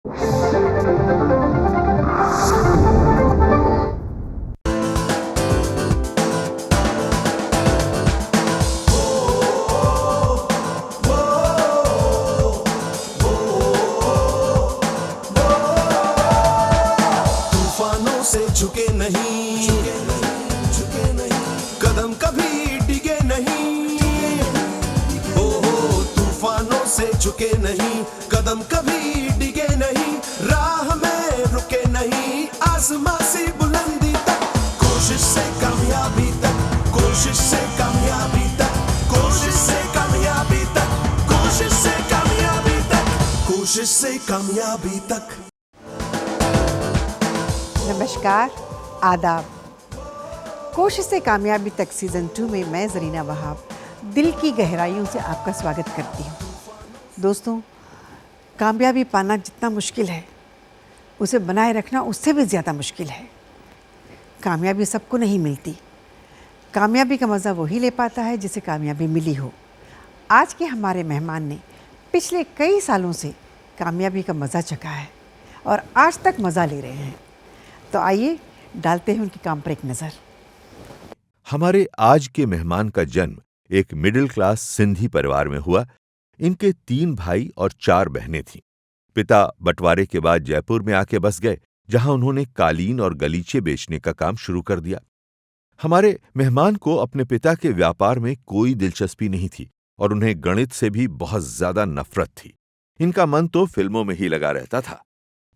तूफानों से झुके नहीं, कदम कभी डिगे नहीं। ओ तूफानों से झुके नहीं, कदम कभी डिगे नहीं। राह में रुके नहीं, आसमां से बुलंदी तक। कोशिश से कामयाबी तक, कोशिश से कामयाबी तक, कोशिश से कामयाबी तक, कोशिश से कामयाबी तक, कोशिश से कामयाबी तक। नमस्कार, आदाब। कोशिश से कामयाबी तक सीज़न 2 में मैं ज़रीना वहाब दिल की गहराइयों से आपका स्वागत करती हूँ। दोस्तों, कामयाबी पाना जितना मुश्किल है, उसे बनाए रखना उससे भी ज़्यादा मुश्किल है। कामयाबी सबको नहीं मिलती। कामयाबी का मज़ा वही ले पाता है जिसे कामयाबी मिली हो। आज के हमारे मेहमान ने पिछले कई सालों से कामयाबी का मज़ा चखा है और आज तक मज़ा ले रहे हैं। तो आइए डालते हैं उनके काम पर एक नज़र। हमारे आज के मेहमान का जन्म एक मिडिल क्लास सिंधी परिवार में हुआ। इनके 3 भाई और 4 बहनें थीं। पिता बंटवारे के बाद जयपुर में आके बस गए, जहां उन्होंने कालीन और गलीचे बेचने का काम शुरू कर दिया। हमारे मेहमान को अपने पिता के व्यापार में कोई दिलचस्पी नहीं थी और उन्हें गणित से भी बहुत ज्यादा नफरत थी। इनका मन तो फिल्मों में ही लगा रहता था।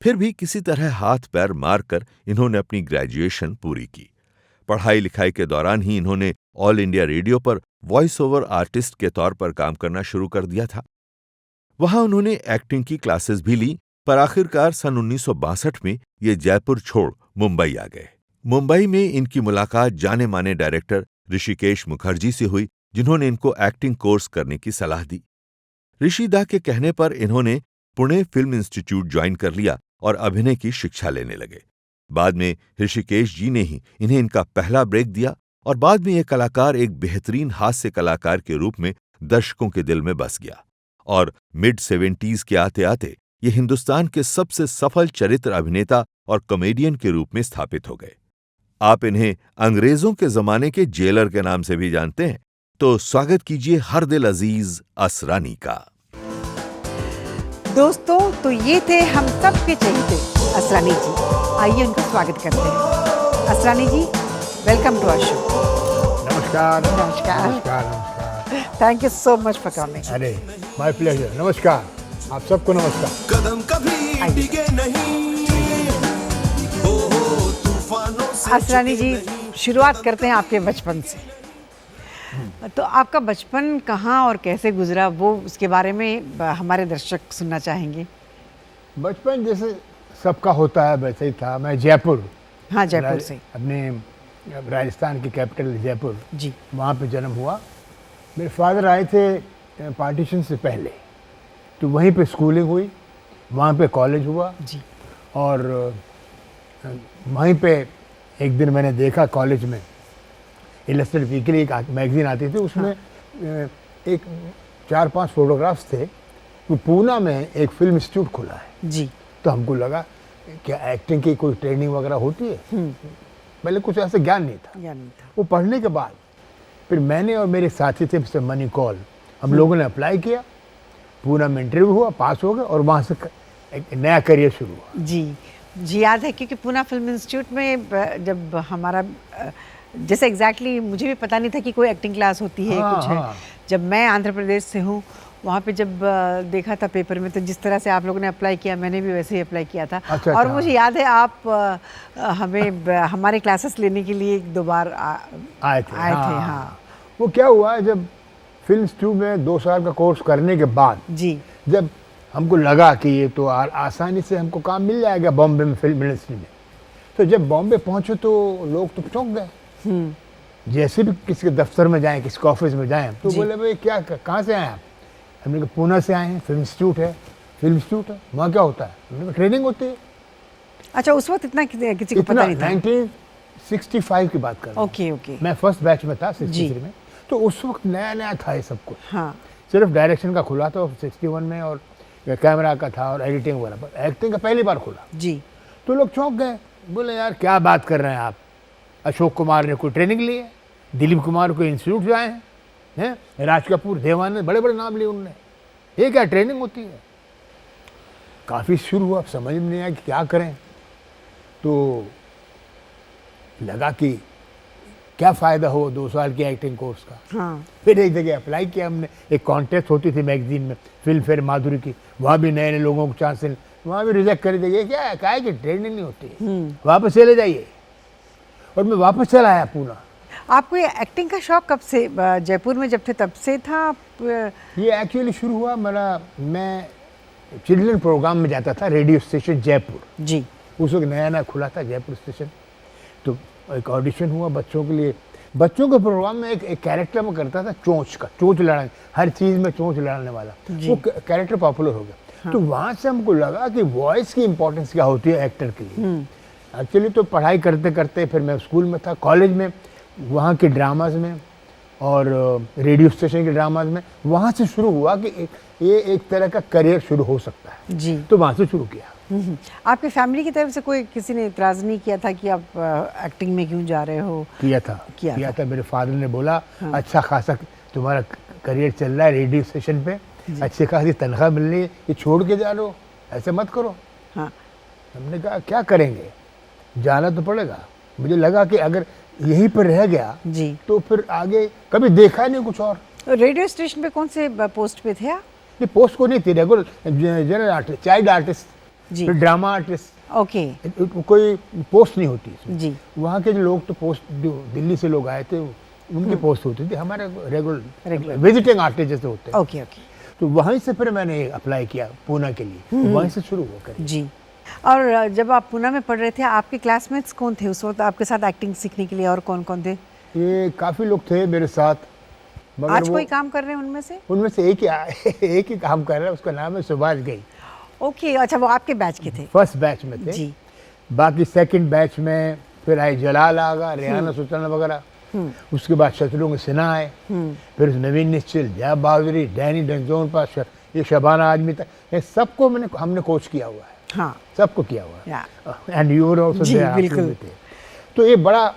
फिर भी किसी तरह हाथ पैर मारकर इन्होंने अपनी ग्रेजुएशन पूरी की। पढ़ाई लिखाई के दौरान ही इन्होंने ऑल इंडिया रेडियो पर वॉइस ओवर आर्टिस्ट के तौर पर काम करना शुरू कर दिया था। वहां उन्होंने एक्टिंग की क्लासेस भी ली, पर आखिरकार सन 1962 में ये जयपुर छोड़ मुंबई आ गए। मुंबई में इनकी मुलाकात जाने माने डायरेक्टर ऋषिकेश मुखर्जी से हुई, जिन्होंने इनको एक्टिंग कोर्स करने की सलाह दी। ऋषिदा के कहने पर इन्होंने पुणे फिल्म इंस्टीट्यूट ज्वाइन कर लिया और अभिनय की शिक्षा लेने लगे। बाद में ऋषिकेश जी ने ही इन्हें इनका पहला ब्रेक दिया और बाद में यह कलाकार एक बेहतरीन हास्य कलाकार के रूप में दर्शकों के दिल में बस गया और मिड 70s के आते आते ये हिंदुस्तान के सबसे सफल चरित्र अभिनेता और कॉमेडियन के रूप में स्थापित हो गए। आप इन्हें अंग्रेजों के जमाने के जेलर के नाम से भी जानते हैं। तो स्वागत कीजिए हर दिल अजीज असरानी का। दोस्तों, तो ये थे हम सब के चहेते असरानी जी। आइए उनका स्वागत करते हैं। असरानी जी, वेलकम टू आवर शो। नमस्कार। नमस्कार। नमस्कार। नमस्कार। Thank you so much for coming. अरे माय प्लेजर। नमस्कार, आप सबको नमस्कार। कदम कभी डिगे नहीं। ओ तूफानों से असरानी जी, शुरुआत करते हैं आपके बचपन से। तो आपका बचपन कहाँ और कैसे गुजरा, वो उसके बारे में हमारे दर्शक सुनना चाहेंगे। बचपन जैसे सबका होता है वैसे ही था। मैं जयपुर, हाँ, जयपुर से, अपने राजस्थान की कैपिटल जयपुर जी, वहाँ पे जन्म हुआ। मेरे फादर आए थे पार्टीशन से पहले, तो वहीं पे स्कूलिंग हुई, वहाँ पे कॉलेज हुआ जी। और वहीं पे एक दिन मैंने देखा कॉलेज में इलस्ट्रेटेड वीकली एक मैगजीन आती थी, उसमें एक 4-5 फोटोग्राफ्स थे। वो पूना में एक फिल्म इंस्टीट्यूट खुला है जी। तो हमको लगा क्या एक्टिंग की कोई ट्रेनिंग वगैरह होती है। पहले कुछ ऐसा ज्ञान नहीं था। वो पढ़ने के बाद फिर मैंने और मेरे साथी थे मिस्टर मनी कॉल, हम लोगों ने अप्लाई किया, पूना में इंटरव्यू हुआ, पास हो गए और वहाँ से एक नया करियर शुरू हुआ। जी, याद है, क्योंकि पूना फिल्म इंस्टीट्यूट में जब हमारा जैसे एग्जैक्टली मुझे भी पता नहीं था कि कोई एक्टिंग क्लास होती है, कुछ है। जब मैं आंध्र प्रदेश से हूँ, वहाँ पे जब देखा था पेपर में, तो जिस तरह से आप लोगों ने अप्लाई किया, मैंने भी वैसे ही अप्लाई किया था। और मुझे याद है आप हमें हमारे क्लासेस लेने के लिए 2 बार आए थे। हाँ। वो क्या हुआ, जब फिल्म इंस्टीट्यूट में 2 साल का कोर्स करने के बाद जी, जब हमको लगा कि ये तो आसानी से हमको काम मिल जाएगा बॉम्बे में फिल्म इंडस्ट्री में, तो जब बॉम्बे पहुँचे तो लोग तो चौंक गए। जैसे भी किसी के दफ्तर में जाएं, किसी के ऑफिस में जाएं, तो बोले भाई क्या, कहाँ से आए आप? हमने कहा पूना से आए हैं, फिल्म इंस्टीट्यूट है। फिल्म इंस्टीट्यूट है, वहाँ क्या होता है? हमने कहा ट्रेनिंग होती है। अच्छा, उस वक्त इतना किसी को पता नहीं था। 1965 की बात कर रहा हूँ। ओके। मैं फर्स्ट बैच में था 63 में, तो उस वक्त नया नया था ये सब कुछ। हाँ। सिर्फ डायरेक्शन का खुला था 61 में और कैमरा का था और एडिटिंग वगैरह, पर एक्टिंग का पहली बार खुला जी। तो लोग चौंक गए, बोले यार क्या बात कर रहे हैं आप, अशोक कुमार ने कोई ट्रेनिंग ली है, दिलीप कुमार को इंस्टीट्यूट से आए हैं, राज कपूर, देवानंद, बड़े बड़े नाम लिए उनने, ये क्या ट्रेनिंग होती है। काफ़ी शुरू हुआ, समझ में नहीं आया कि क्या करें, तो लगा कि क्या फ़ायदा हो 2 साल की एक्टिंग कोर्स का। हाँ। फिर एक जगह अप्लाई किया हमने, एक कॉन्टेस्ट होती थी मैगजीन में, फिल्म फेयर माधुरी की, वहाँ भी नए नए लोगों को चांस, वहाँ भी रिजेक्ट कर दिया, क्या है, क्या है कि ट्रेनिंग नहीं होती, वापस चले जाइए। और मैं वापस चला आया पूना। आपको ये एक्टिंग का शौक कब से, जयपुर में जब थे तब से था ये एक्चुअली शुरू हुआ मेरा, मैं चिल्ड्रन प्रोग्राम में जाता था, रेडियो स्टेशन जयपुर, जी। उस वक्त नया नया खुला था जयपुर स्टेशन, तो एक ऑडिशन हुआ बच्चों के लिए। बच्चों के प्रोग्राम में एक कैरेक्टर में करता था चोंच का, चोंच लड़ाने, हर चीज़ में चोंच लड़ाने वाला, वो कैरेक्टर पॉपुलर हो गया। हाँ। तो वहाँ से हमको लगा कि वॉइस की इंपॉर्टेंस क्या होती है एक्टर के लिए। एक्चुअली तो पढ़ाई करते करते फिर मैं स्कूल में था, कॉलेज में, वहाँ के ड्रामाज में और रेडियो स्टेशन के ड्रामाज में, वहाँ से शुरू हुआ कि ये एक तरह का करियर शुरू हो सकता है जी। तो वहाँ से शुरू किया। आपकी फैमिली की तरफ से कोई किसी ने इतराज़ नहीं किया था कि आप एक्टिंग में क्यों जा रहे हो? किया था। मेरे फादर ने बोला, हाँ। अच्छा खासा तुम्हारा करियर चल रहा है रेडियो स्टेशन पे, अच्छी खासी तनख्वाह मिल रही है, ये छोड़ के जा लो, ऐसे मत करो। हाँ। हमने कहा क्या करेंगे, जाना तो पड़ेगा। मुझे लगा कि अगर यहीं पर रह गया जी तो फिर आगे कभी देखा नहीं कुछ और। रेडियो स्टेशन पे कौन से पोस्ट पे थे आप? नहीं, पोस्ट को नहीं थी, regular general artist, child artist, फिर ड्रामा आर्टिस्ट। ओके। कोई पोस्ट नहीं होती जी। वहाँ के जो लोग तो पोस्ट, जो दिल्ली से लोग आए थे उनकी पोस्ट होती थी, हमारे रेगुलर विजिटिंग आर्टिस्ट जैसे होते हैं। Okay okay. तो वहीं से फिर मैंने अप्लाई किया पूना के लिए, तो वहीं से शुरू हुआ करियर। जी। और जब आप पूना में पढ़ रहे थे, आपके क्लासमेट्स कौन थे उस वक्त आपके साथ एक्टिंग सीखने के लिए, और कौन कौन थे? ये काफ़ी लोग थे मेरे साथ। आज कोई काम कर रहे हैं उनमें से? उनमें से एक ही काम कर रहा है, उसका नाम है सुभाष गई। ओके, अच्छा, वो आपके बैच के थे? फर्स्ट बैच में थे जी। बाकी सेकंड बैच में फिर आए जलाल आगा, रेहाना सुल्ताना वगैरह, उसके बाद शत्रुघ्न सिन्हा आए, फिर नवीन निश्चल, जया बहादुरी, डैनी डेंजोन पास, ये शबाना आजमी तक, ये सबको हमने कोच किया हुआ है। हाँ, सबको किया हुआ है। And you were also there. तो ये बड़ा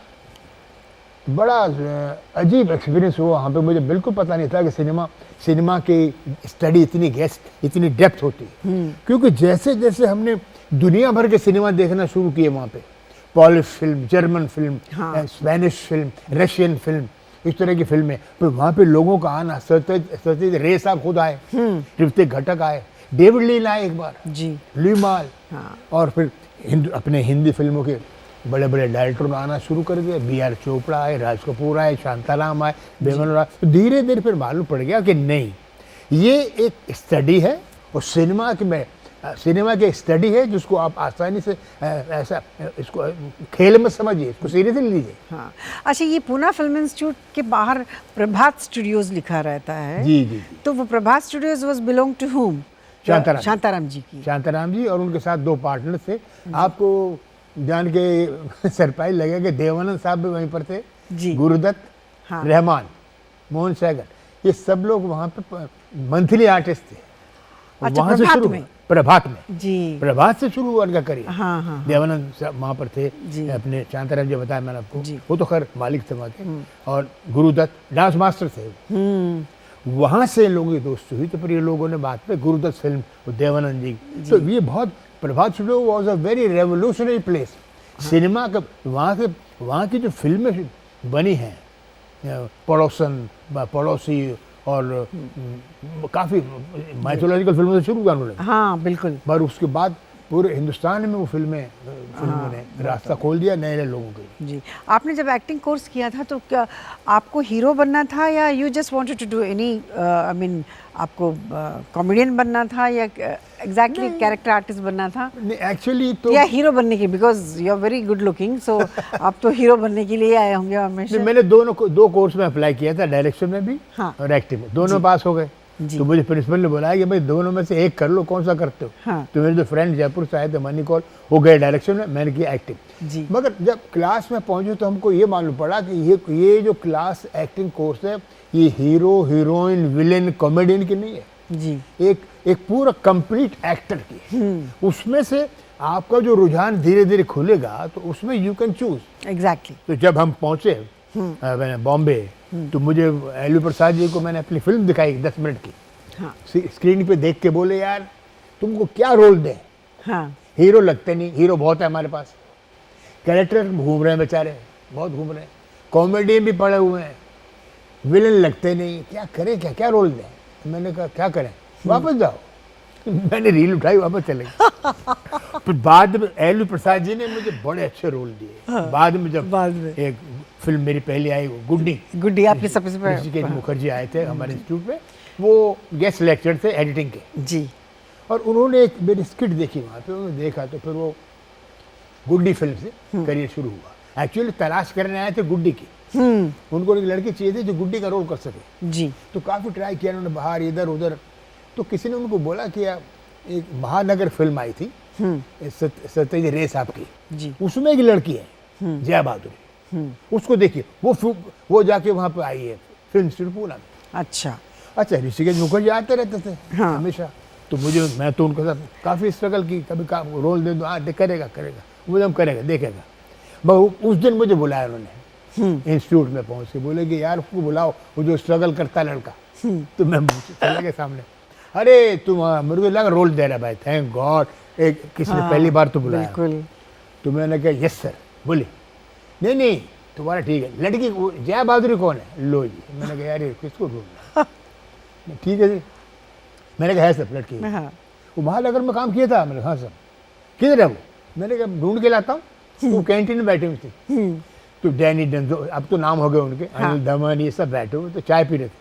अजीब एक्सपीरियंस हुआ वहाँ पे। मुझे बिल्कुल पता नहीं था कि सिनेमा की स्टडी इतनी डेप्थ होती है, क्योंकि जैसे जैसे हमने दुनिया भर के सिनेमा देखना शुरू किए वहाँ पे, polish film, German film, Spanish film, Russian film, इस तरह की फिल्में, फिर वहाँ पे लोगों का आना, सत्यजीत रे साहब खुद आए, ऋतिक घटक आए, डेविड लीन आए एक बार जी, लीमाल, और फिर अपने हिंदी फिल्मों के बड़े बड़े डायरेक्टर आना शुरू कर दिए, बी.आर. चोपड़ा आए, राज कपूर आए, शांताराम आए, बेमन राय। तो धीरे धीरे फिर मालूम पड़ गया कि नहीं, ये एक स्टडी है, और सिनेमा की स्टडी है जिसको आप आसानी से ऐसा इसको खेल में समझिए, इसको सीरियसली लीजिए। हाँ, अच्छा, ये पूना फिल्म इंस्टीट्यूट के बाहर प्रभात स्टूडियोज लिखा रहता है। जी। तो वो Prabhat studios was belong to whom? Shantaram जी और उनके साथ 2 पार्टनर थे। आपको जान के सरप्राइज लगेगा कि देवानंद साहब भी वहीं पर थे जी, गुरुदत्त, रहमान, मोहन सैगल, ये सब लोग वहाँ पे मंथली आर्टिस्ट थे। अच्छा, वहाँ से शुरू प्रभात में जी, प्रभात से शुरू हुआ उनका करियर। हाँ। देवानंद साहब वहाँ पर थे जी। अपने शांताराम जी बताया मैंने आपको, वो तो खैर मालिक थे वहाँ के, और गुरुदत्त डांस मास्टर थे। वहाँ से लोगों की दोस्ती हुई, तो फिर ये लोगों ने बाद में गुरुदत्त फिल्म, देवानंद जी, तो ये बहुत, Prabhat studio was a very revolutionary place. Cinema का वहाँ की जो फिल्में बनी हैं, पड़ोसी और काफ़ी माइथोलॉजिकल फिल्मों से शुरू किया उन्होंने। हाँ, बिल्कुल। पर उसके बाद पूरे हिंदुस्तान में वो फिल्मों ने रास्ता खोल दिया नए नए लोगों के लिए। जी, आपने जब एक्टिंग कोर्स किया था तो क्या आपको हीरो बनना था, या you just wanted to do any, I mean, आपको कॉमेडियन बनना था, या एग्जैक्टली कैरेक्टर आर्टिस्ट बनना था? नहीं, एक्चुअली तो, या हीरो बनने के, because you are very good looking, so आप तो हीरो बनने के लिए आए होंगे हमेशा। मैंने 2 कोर्स में अप्लाई किया था, डायरेक्शन में भी और एक्टिंग में, दोनों पास हो गए। तो मुझे प्रिंसिपल ने बोला कि भाई दोनों में से एक कर लो, कौन सा करते हो? हाँ। तो मेरे जो फ्रेंड जयपुर से आए थे, मनी कॉल, वो गए डायरेक्शन में, मैंने किया एक्टिंग। मगर जब क्लास में पहुंचे तो हमको ये मालूम पड़ा कि ये जो क्लास एक्टिंग कोर्स है, ये हीरो, हीरोइन, विलेन, कॉमेडियन की नहीं है जी। एक एक पूरा कंप्लीट एक्टर की, उसमें से आपका जो रुझान धीरे धीरे खुलेगा तो उसमें यू कैन चूज। एग्जैक्टली। तो जब हम पहुंचे बॉम्बे, तो मुझे एलवी प्रसाद जी को मैंने अपनी फिल्म दिखाई 10 मिनट की। हाँ स्क्रीन पे देख के बोले यार तुमको क्या रोल दें, हाँ हीरो लगते नहीं, हीरो बहुत है हमारे पास, कैरेक्टर घूम रहे हैं बेचारे, बहुत घूम रहे हैं, कॉमेडी भी पड़े हुए हैं, विलन लगते नहीं, क्या करें, क्या क्या रोल दें। मैंने कहा क्या करें, वापस जाओ। मैंने रील उठाई, वापस चले गए। फिर बाद में एलवी प्रसाद जी ने मुझे बड़े अच्छे रोल दिए। बाद में जब एक फिल्म मेरी पहली आई गुड्डी, आपने सबसे ऋषिकेश मुखर्जी आए थे हमारे इंस्टीट्यूट में, वो गेस्ट लेक्चर थे एडिटिंग के जी, और उन्होंने एक मेरी स्किट देखी वहाँ पे, उन्होंने देखा तो फिर वो गुड्डी फिल्म से करियर शुरू हुआ। एक्चुअली तलाश करने आए थे गुड्डी की, उनको एक लड़की चाहिए थी जो गुड्डी का रोल कर सके जी। तो काफ़ी ट्राई किया उन्होंने, बाहर इधर उधर, तो किसी ने उनको बोला कि एक महानगर फिल्म आई थी सत्यजीत रे साहब की जी, उसमें एक लड़की है जया बहादुरी, उसको देखिए, वो जाके वहाँ पे आई है फिल्म इंस्टीट्यूट पूना में। अच्छा अच्छा, ऋषिकेश मुखर्जी आते रहते थे हाँ। हमेशा, तो मैं तो उनके साथ काफ़ी स्ट्रगल की, कभी रोल दे दो, हाँ करेगा मुझे, हम करेगा, देखेगा। बस उस दिन मुझे बुलाया उन्होंने इंस्टीट्यूट में, पहुँच के बोले कि यार उसको बुलाओ, वो जो स्ट्रगल करता है लड़का। तो मैं चले गए सामने, अरे तुम, मेरे को लगा रोल दे रहा भाई, थैंक गॉड, एक किसी ने पहली बार तो बुलाया। बिल्कुल। तो मैंने कहा यस सर, बोले नहीं तुम्हारा ठीक है, लड़की जया बहादुरी कौन है, लो जी। मैंने कहा यार किसको ढूंढना, ठीक है जी। मैंने कहा है सर लड़की, हाँ। वो महानगर में काम किया था। मैंने कहा हाँ सर, किधर है वो, मैंने कहा ढूंढ के लाता हूँ, वो कैंटीन में बैठे हुए थे। तो डैनी डंजो, अब तो नाम हो गए उनके, अनिल दमन, ये सब बैठे हुए तो चाय पी रहे थे।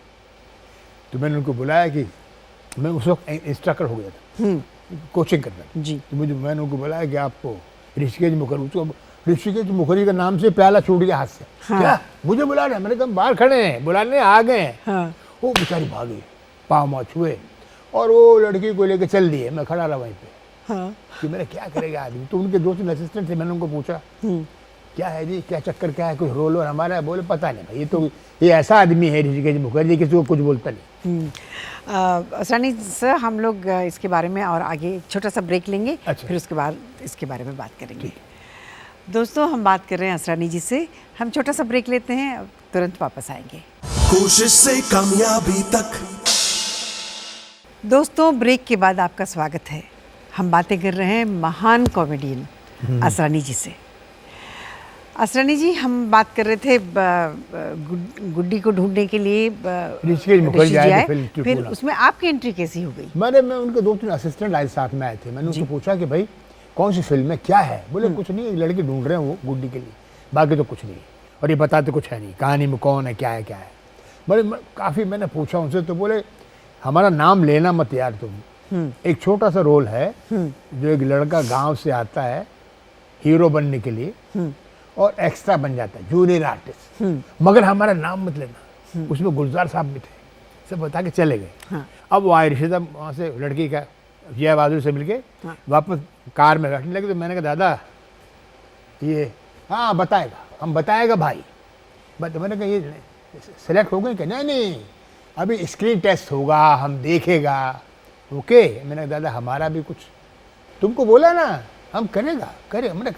तो मैंने उनको बुलाया कि मैं उस वक्त इंस्ट्रक्टर हो गया था, कोचिंग करता जी। तो मैंने उनको बुलाया कि आपको ऋषिकेश मुखर्जी का नाम से प्याला छूट गया हाथ से। हाँ। क्या मुझे बुला रहे हैं, मैंने कहा बाहर खड़े हैं, बुलाने आ गए हैं। हाँ। वो बेचारी भागी, पाँव माँ छुए और वो लड़की को लेकर चल दिए। मैं खड़ा रहा वहीं पे हाँ। कि मेरा क्या करेगा आदमी। तो उनके 2-3 असिस्टेंट थे, मैंने उनको पूछा क्या है जी, क्या चक्कर, क्या है, कुछ रोल और हमारा है? बोले पता नहीं भाई, ये ऐसा आदमी है ऋषिकेश मुखर्जी, किसी को कुछ बोलता नहीं। असरानी सर, हम लोग इसके बारे में और आगे एक छोटा सा ब्रेक लेंगे। अच्छा। फिर उसके बाद इसके बारे में बात करेंगे। दोस्तों, हम बात कर रहे हैं असरानी जी से। हम छोटा सा ब्रेक लेते हैं, तुरंत वापस आएंगे। कोशिश से कामयाबी तक। दोस्तों, ब्रेक के बाद आपका स्वागत है। हम बातें कर रहे हैं महान कॉमेडियन असरानी जी से। असरानी जी, हम बात कर रहे थे गुड्डी को ढूंढने के लिए ऋषिकेश मुखर्जी आए थे, फिर उसमें आपकी एंट्री कैसी हो गई? मैं उनके 2-3 असिस्टेंट आए साथ में आए थे। मैंने उनसे पूछा कि भाई कौन सी फिल्म है, क्या है? बोले कुछ नहीं, एक लड़की ढूंढ रहे हैं वो गुड्डी के लिए, बाकी तो कुछ नहीं, और ये बताते कुछ है नहीं, कहानी में कौन है, क्या है। काफ़ी मैंने पूछा उनसे, तो बोले हमारा नाम लेना मत यार तुम, एक छोटा सा रोल है जो एक लड़का गाँव से आता है हीरो बनने के लिए और एक्स्ट्रा बन जाता है, जूनियर आर्टिस्ट, मगर हमारा नाम मत लेना। उसमें गुलजार साहब भी थे, सब बता के चले गए। हाँ। अब वो आए रिश्तेदार वहाँ से, लड़की का जया बहादुर से मिलके वापस कार में बैठने लगे। तो मैंने कहा दादा ये, हाँ बताएगा, हम बताएगा भाई। बट मैंने कहा ये सेलेक्ट हो गए क्या? नहीं, अभी स्क्रीन टेस्ट होगा, हम देखेगा। ओके, मैंने कहा दादा हमारा भी कुछ, तुमको बोला ना हम करेगा। मैंने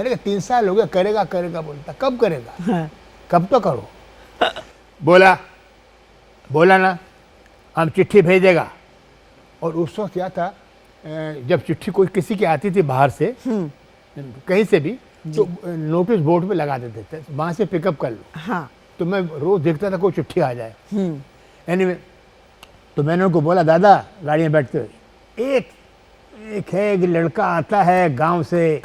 कहा 3 साल हो गया, करेगा बोलता, कब करेगा? हाँ। कब तो करो। बोला ना हम चिट्ठी भेजेगा। और उस वक्त क्या था, जब चिट्ठी कोई किसी की आती थी बाहर से कहीं से भी, तो नोटिस बोर्ड पे लगा देते थे, वहाँ से पिकअप कर लो। हाँ। तो मैं रोज देखता था कोई चिट्ठी आ जाए। एनीवे, तो मैंने उनको बोला दादा गाड़ी में बैठते हुए, एक है एक लड़का आता है गांव से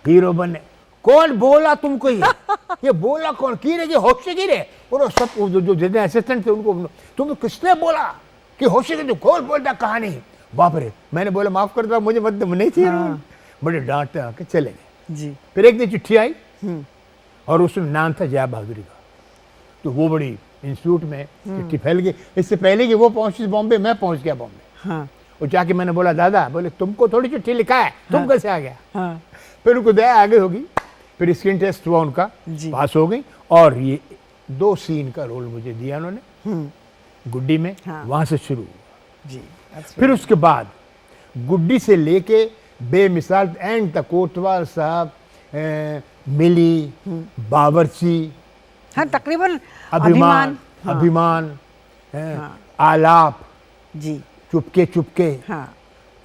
हीरो बनने। कौन बोला तुमको ये बोला कौन, की रे, होश से की रे? और सब जो जितने असिस्टेंट थे उनको, तुम किसने बोला कि होश से, तू खोल बोलता कहानी। बाप रे, मैंने बोला माफ कर दो, मुझे मतलब नहीं चाहिए। हाँ। बड़े डांटते आके चले गए जी। फिर एक दिन चिट्ठी आई और उसमें नाम था जया बहादुरी का। तो वो बड़ी इंस्टीट्यूट में चिट्ठी फैल गई। इससे पहले कि वो पहुंची बॉम्बे, मैं पहुंच गया बॉम्बे। हाँ। और जाके मैंने बोला दादा, बोले तुमको थोड़ी चिट्ठी लिखा है, तुम कैसे आ गया? हाँ। फिर उनको दया आगे होगी, फिर स्क्रीन टेस्ट हुआ उनका, पास हो गई। और ये 2 सीन का रोल मुझे दिया उन्होंने गुड्डी में। हाँ। वहाँ से शुरू हुआ जी। फिर उसके बाद गुड्डी से लेके बेमिसाल एंड तक कोतवाल साहब, मिली, बावर्ची, हाँ तकरीबन अभिमान, हाँ, अभिमान, आलाप, जी चुपके चुपके, हाँ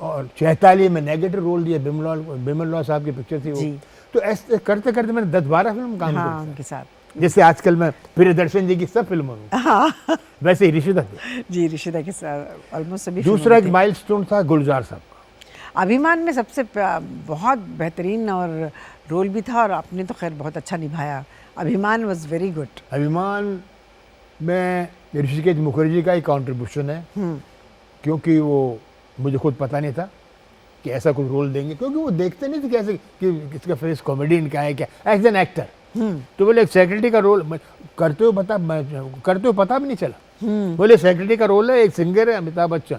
और चैताली में नेगेटिव रोल दिया, बिमल साहब की पिक्चर थी वो। जी। तो ऐसे करते करते मैंने 10-12 फिल्म काम हाँ किया। उनके साथ, जैसे आजकल मैं प्रियदर्शन जी की सब फिल्मों में, हाँ वैसे ही ऋषिदा थे। जी ऋषिदा के साथ ऑलमोस्ट सभी दूसरा एक फिल्मों में थे। माइलस्टोन था गुलजार साहब का। अभिमान में सबसे बहुत बेहतरीन और रोल भी था, और आपने तो खैर बहुत अच्छा निभाया। अभिमान वाज वेरी गुड। अभिमान में ऋषिकेश मुखर्जी का ही कंट्रीब्यूशन है, क्योंकि वो मुझे खुद पता नहीं था कि ऐसा कोई रोल देंगे, क्योंकि वो देखते नहीं थे कैसे कि किसका फेस कॉमेडियन का है क्या, एज एन एक्टर। तो बोले एक सेक्रेटरी का रोल करते हो पता भी नहीं चला। बोले सेक्रेटरी का रोल है, एक सिंगर है अमिताभ बच्चन,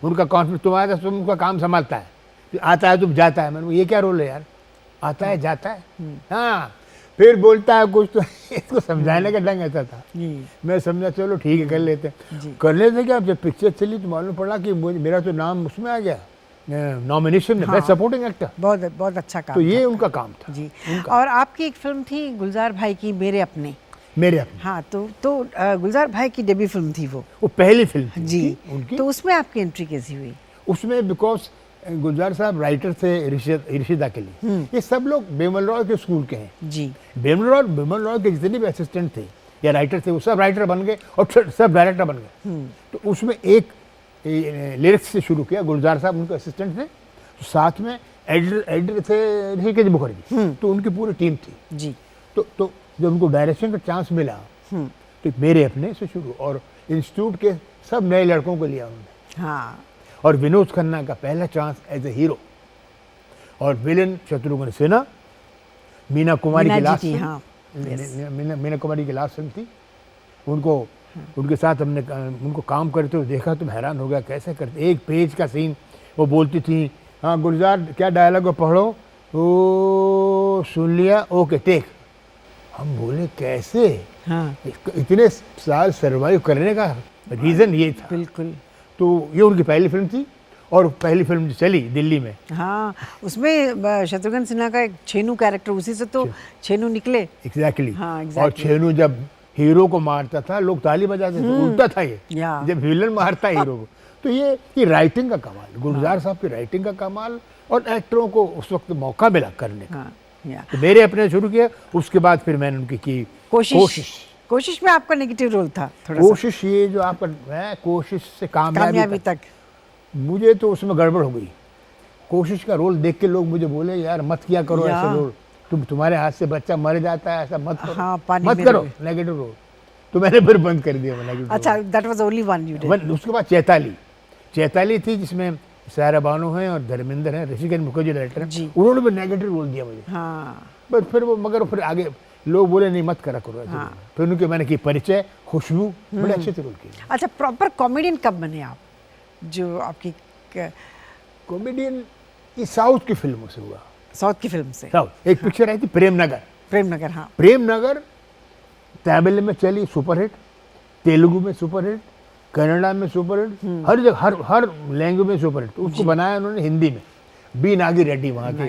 उनका कॉन्फ्लिक्ट, तुम्हारा तुम उनका काम संभालता है, आता है तुम जाता है। मैंने ये क्या रोल है यार, आता है जाता है, हाँ फिर बोलता है कुछ, तो इसको समझाने का ढंग ऐसा था। मैं समझा चलो ठीक है कर लेते कर लेते। क्या जब पिक्चर चली तो मालूम पड़ा कि मेरा तो नाम उसमें आ गया नॉमिनेशन में, बेस्ट सपोर्टिंग एक्टर। बहुत बहुत अच्छा काम तो ये था। उनका काम था जी। और आपकी एक फिल्म थी गुलजार भाई की, मेरे अपने। हाँ, तो गुलजार भाई की डेब्यू फिल्म थी वो पहली फिल्म थी जी उनकी। तो उसमें आपकी एंट्री कैसी हुई? उसमें बिकॉज गुलजार साहब राइटर थे ऋषिदा के लिए। ये सब लोग बेमल रॉय के स्कूल के हैं जी। बेमल रॉय के जितने भी असिस्टेंट थे या राइटर थे वो सब राइटर बन गए और सब डायरेक्टर बन गए। तो उसमें एक लिरिक्स से शुरू किया, गुलजार साहब उनके असिस्टेंट थे, तो साथ में एडिटर थे ऋषिकेश मुखर्जी, तो उनकी पूरी टीम थी जी। तो जब उनको डायरेक्शन का चांस मिला तो मेरे अपने से शुरू, और इंस्टीट्यूट के सब नए लड़कों को लिया उन्होंने। हाँ और विनोद खन्ना का पहला चांस एज ए हीरो, और विलेन शत्रुघ्न सिन्हा, मीना कुमारी की लास्ट फिल्म, हाँ, मीना कुमारी की लास्ट फिल्म थी। उनको उनके साथ हमने उनको काम करते हुए देखा तो हैरान हो गया कैसे करते। एक पेज का सीन वो बोलती थी, हाँ गुलजार क्या डायलॉग है पढ़ो, ओ सुन लिया, ओके टेक। हम बोले कैसे? हाँ इतने साल सर्वाइव करने का रीज़न ये था। बिल्कुल। तो ये उनकी पहली फिल्म थी, और पहली फिल्म जो चली दिल्ली में, हाँ उसमें शत्रुघ्न सिन्हा का एक छेनू कैरेक्टर, उसी से तो छेनू निकले। एग्जैक्टली। हाँ, और छेनू जब हीरो को मारता था लोग ताली बजाते थे, उल्टा था ये या। जब विलन मारता हीरो को। तो ये राइटिंग का कमाल, गुलजार साहब की राइटिंग का कमाल, और एक्टरों को उस वक्त मौका मिला करने का। हाँ या। तो मेरे अपने शुरू किया, उसके बाद फिर मैंने उनकी की कोशिश में आपका नेगेटिव रोल था थोड़ा कोशिश। ये जो आपका है कोशिश से कामयाबी तक, मुझे तो उसमें गड़बड़ हो गई। कोशिश का रोल देख के लोग मुझे बोले यार मत किया करो ऐसे रोल, तुम्हारे हाथ से बच्चा मर जाता है, ऐसा मत करो। हाँ, पानी मत में करो नेगेटिव रोल। तो मैंने फिर बंद कर दिया नेगेटिव। अच्छा that was only one you did. उसके बाद चैताली थी जिसमें सायरा बानो हैं और धर्मेंद्र हैं, ऋषिकेश मुखर्जी डायरेक्टर हैं, उन्होंने भी नेगेटिव रोल दिया मुझे। हाँ बस फिर वो मगर फिर आगे लोग बोले नहीं मत करा करो। हाँ। फिर उनके मैंने की परिचय, खुशबू, बड़े अच्छे से रोल किए। अच्छा प्रॉपर कॉमेडियन कब बने आप, जो आपकी कॉमेडियन ये साउथ की फिल्मों से हुआ। साउथ की फिल्म से? साउथ एक पिक्चर आई थी प्रेमनगर। हाँ प्रेमनगर तमिल में चली सुपरहिट, तेलुगु में सुपरहिट, कन्नड़ा में सुपरहिट, हर जगह हर लैंग्वेज में सुपरहिट। तो उसको बनाया उन्होंने हिंदी में। बी नागी रेड्डी वहाँ के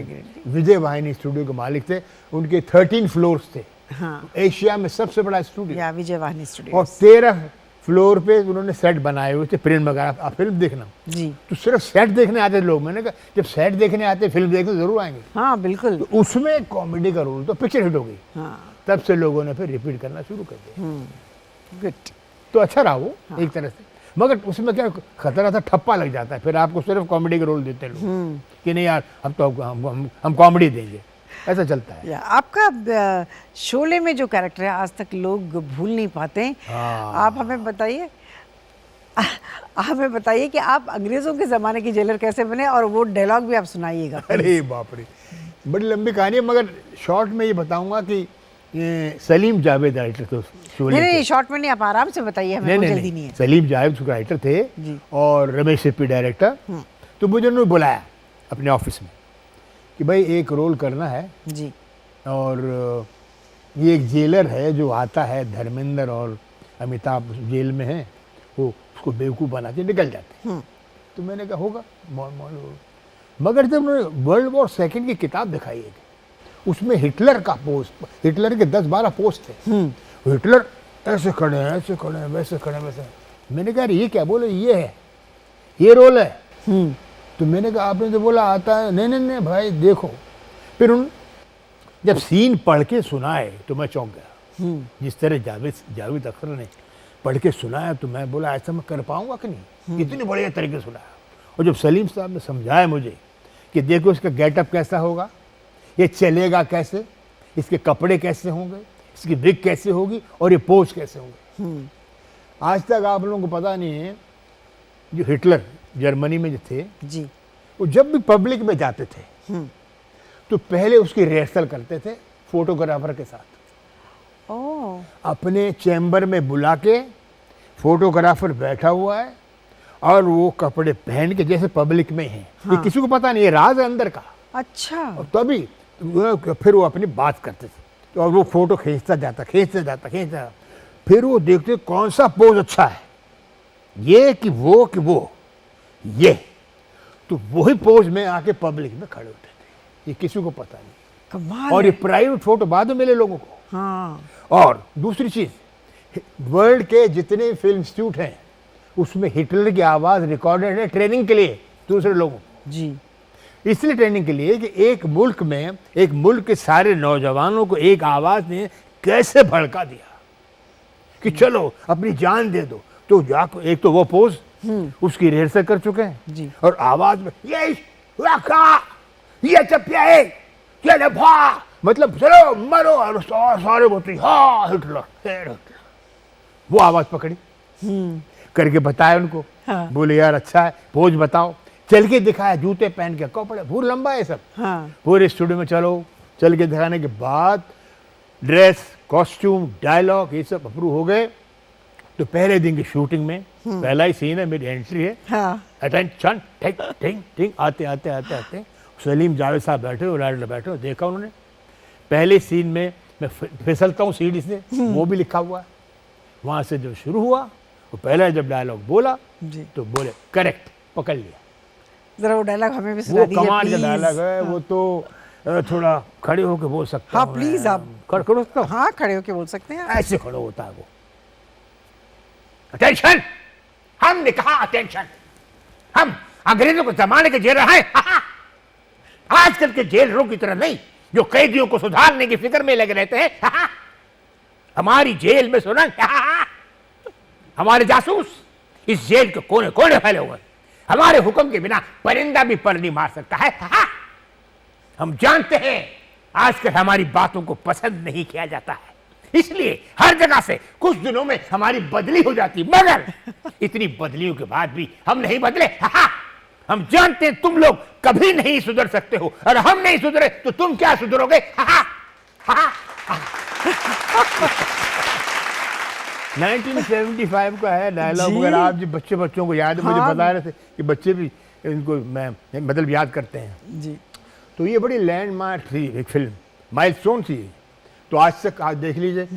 विजय वाहिनी स्टूडियो के मालिक थे, उनके 13 फ्लोर्स थे। हाँ एशिया में सबसे बड़ा स्टूडियो, या विजय वाहिनी स्टूडियो। और 13 फ्लोर पे उन्होंने सेट बनाए हुए थे। प्रेमनगर आप फिल्म देखना जी। तो सिर्फ सेट देखने आते लोग। मैंने कहा जब सेट देखने आते फिल्म देखने जरूर आएंगे। हाँ बिल्कुल। तो उसमें कॉमेडी का रोल, तो पिक्चर हिट हो गई। हाँ तब से लोगों ने फिर रिपीट करना शुरू कर दिया। गुड। तो अच्छा रहा वो एक तरह से, मगर उसमें क्या खतरा था, ठप्पा लग जाता है। फिर आपको सिर्फ कॉमेडी का रोल देते हैं लोग कि नहीं यार अब तो हम कॉमेडी देंगे, ऐसा चलता है। आपका शोले में जो कैरेक्टर है आज तक लोग भूल नहीं पाते। आप हमें बताइए कि आप अंग्रेजों के ज़माने की जेलर कैसे बने, और वो डायलॉग भी आप सुनाइएगा। अरे बाप रे, बड़ी लंबी कहानी है, मगर शॉर्ट में ये बताऊंगा कि ये सलीम जावेद राइटर थे शोले। नहीं शॉर्ट में नहीं, आप आराम से बताइए, हमें कोई जल्दी नहीं है। सलीम जावेद राइटर थे और रमेश सिप्पी डायरेक्टर। तो मुझे उन्होंने बुलाया अपने ऑफिस में कि भाई एक रोल करना है जी, और ये एक जेलर है जो आता है, धर्मेंद्र और अमिताभ जेल में है, वो उसको बेवकूफ़ बना के निकल जाते हैं। तो मैंने कहा होगा मगर जब उन्होंने वर्ल्ड वॉर सेकेंड की किताब दिखाई है, उसमें हिटलर का पोस्ट, हिटलर के 10-12 पोस्ट थे, हिटलर ऐसे खड़े हैं, ऐसे खड़े हैं, वैसे खड़े हैं, वैसे। मैंने कहा ये क्या? बोले ये है, ये रोल है। तो मैंने कहा आपने तो बोला आता है। नहीं नहीं नहीं भाई देखो। फिर उन जब सीन पढ़ के सुनाए तो मैं चौंक गया। जिस तरह जावेद अख्तर ने पढ़ के सुनाया तो मैं बोला ऐसा मैं कर पाऊंगा कि नहीं, इतनी बढ़िया तरीके से सुनाया। और जब सलीम साहब ने समझाया मुझे कि देखो इसका गेटअप कैसा होगा, ये चलेगा कैसे, इसके कपड़े कैसे होंगे, इसकी विग कैसे होगी और ये पोज कैसे होंगे। आज तक आप लोगों को पता नहीं है, जो हिटलर जर्मनी में जो थे जी, वो जब भी पब्लिक में जाते थे तो पहले उसकी रिहर्सल करते थे फोटोग्राफर के साथ। ओह, अपने चैम्बर में बुला के फोटोग्राफर बैठा हुआ है और वो कपड़े पहन के जैसे पब्लिक में है। ये किसी को पता नहीं, ये राज है अंदर का। अच्छा। और तभी फिर वो अपनी बात करते थे और वो फोटो खींचता जाता। फिर वो देखते कौन सा पोज अच्छा है, ये कि वो ये, तो वही पोज में आके पब्लिक में खड़े होते थे। ये किसी को पता नहीं। कमाल और है। ये प्राइवेट फोटो बाद में मिले लोगों को। हाँ, और दूसरी चीज, वर्ल्ड के जितने फिल्म इंस्टीट्यूट हैं उसमें हिटलर की आवाज रिकॉर्डेड है ट्रेनिंग के लिए दूसरे लोगों को। जी, इसलिए ट्रेनिंग के लिए कि एक मुल्क के सारे नौजवानों को एक आवाज ने कैसे भड़का दिया कि चलो अपनी जान दे दो। तो जाकर एक तो वो पोज उसकी रिहर्सल कर चुके हैं जी। और आवाज में ये चप्या है, चले भा, मतलब चलो मरो, और सारे बोलते हाँ हिटलर। वो आवाज पकड़ी करके बताया उनको। हाँ। बोले यार अच्छा है, पोज बताओ। चल के दिखाया, जूते पहन के, कपड़े पूरा लंबा है सब। हाँ, पूरे स्टूडियो में चल के दिखाने के बाद ड्रेस, कॉस्ट्यूम, डायलॉग ये सब अप्रूव हो गए। तो पहले दिन की शूटिंग में पहला ही सीन है, मेरी एंट्री है। हाँ, अटेंशन, टिंग टिंग टिंग, आते सलीम जावेद साहब बैठे हो, राइडर बैठे हो। देखा उन्होंने पहले सीन में मैं फिसलता हूँ सीढ़ी से, वो भी लिखा हुआ है। वहाँ से जो शुरू हुआ, वो पहला जब डायलॉग बोला जी। तो बोले करेक्ट, पकड़ लिया। जरा वो डायलॉग हमें भी सुना वो दीजिए कमाल का प्लीज। डायलॉग है। वो तो थोड़ा खड़े होके बोल सकता हाँ, हूँ प्लीज मैं। आप खड़े सकता हूँ? हाँ, खड़े होके बोल सकते हैं। ऐसे खड़े होता है वो। अटेंशन, हमने कहा अटेंशन, हम अंग्रेजों को जमाने के जेल हैं। आजकल के जेलरों की तरह नहीं जो कैदियों को सुधारने की फिक्र में लगे रहते हैं। हमारी जेल में सुना, हमारे जासूस इस जेल के कोने कोने फैले हुए। हमारे हुक्म के बिना परिंदा भी पर नहीं मार सकता है। हम जानते हैं आजकल हमारी बातों को पसंद नहीं किया जाता है, इसलिए हर जगह से कुछ दिनों में हमारी बदली हो जाती, मगर इतनी बदलियों के बाद भी हम नहीं बदले। हम जानते हैं तुम लोग कभी नहीं सुधर सकते हो, और हम नहीं सुधरे तो तुम क्या सुधरोगे। 1975 का है डायलॉग, मगर आप जो बच्चों को याद है, मुझे हाँ। बता रहे थे कि बच्चे भी इनको मैं मतलब याद करते हैं। जी, तो ये बड़ी लैंडमार्क थी, एक फिल्म माइलस्टोन थी। तो आज तक आज देख लीजिए,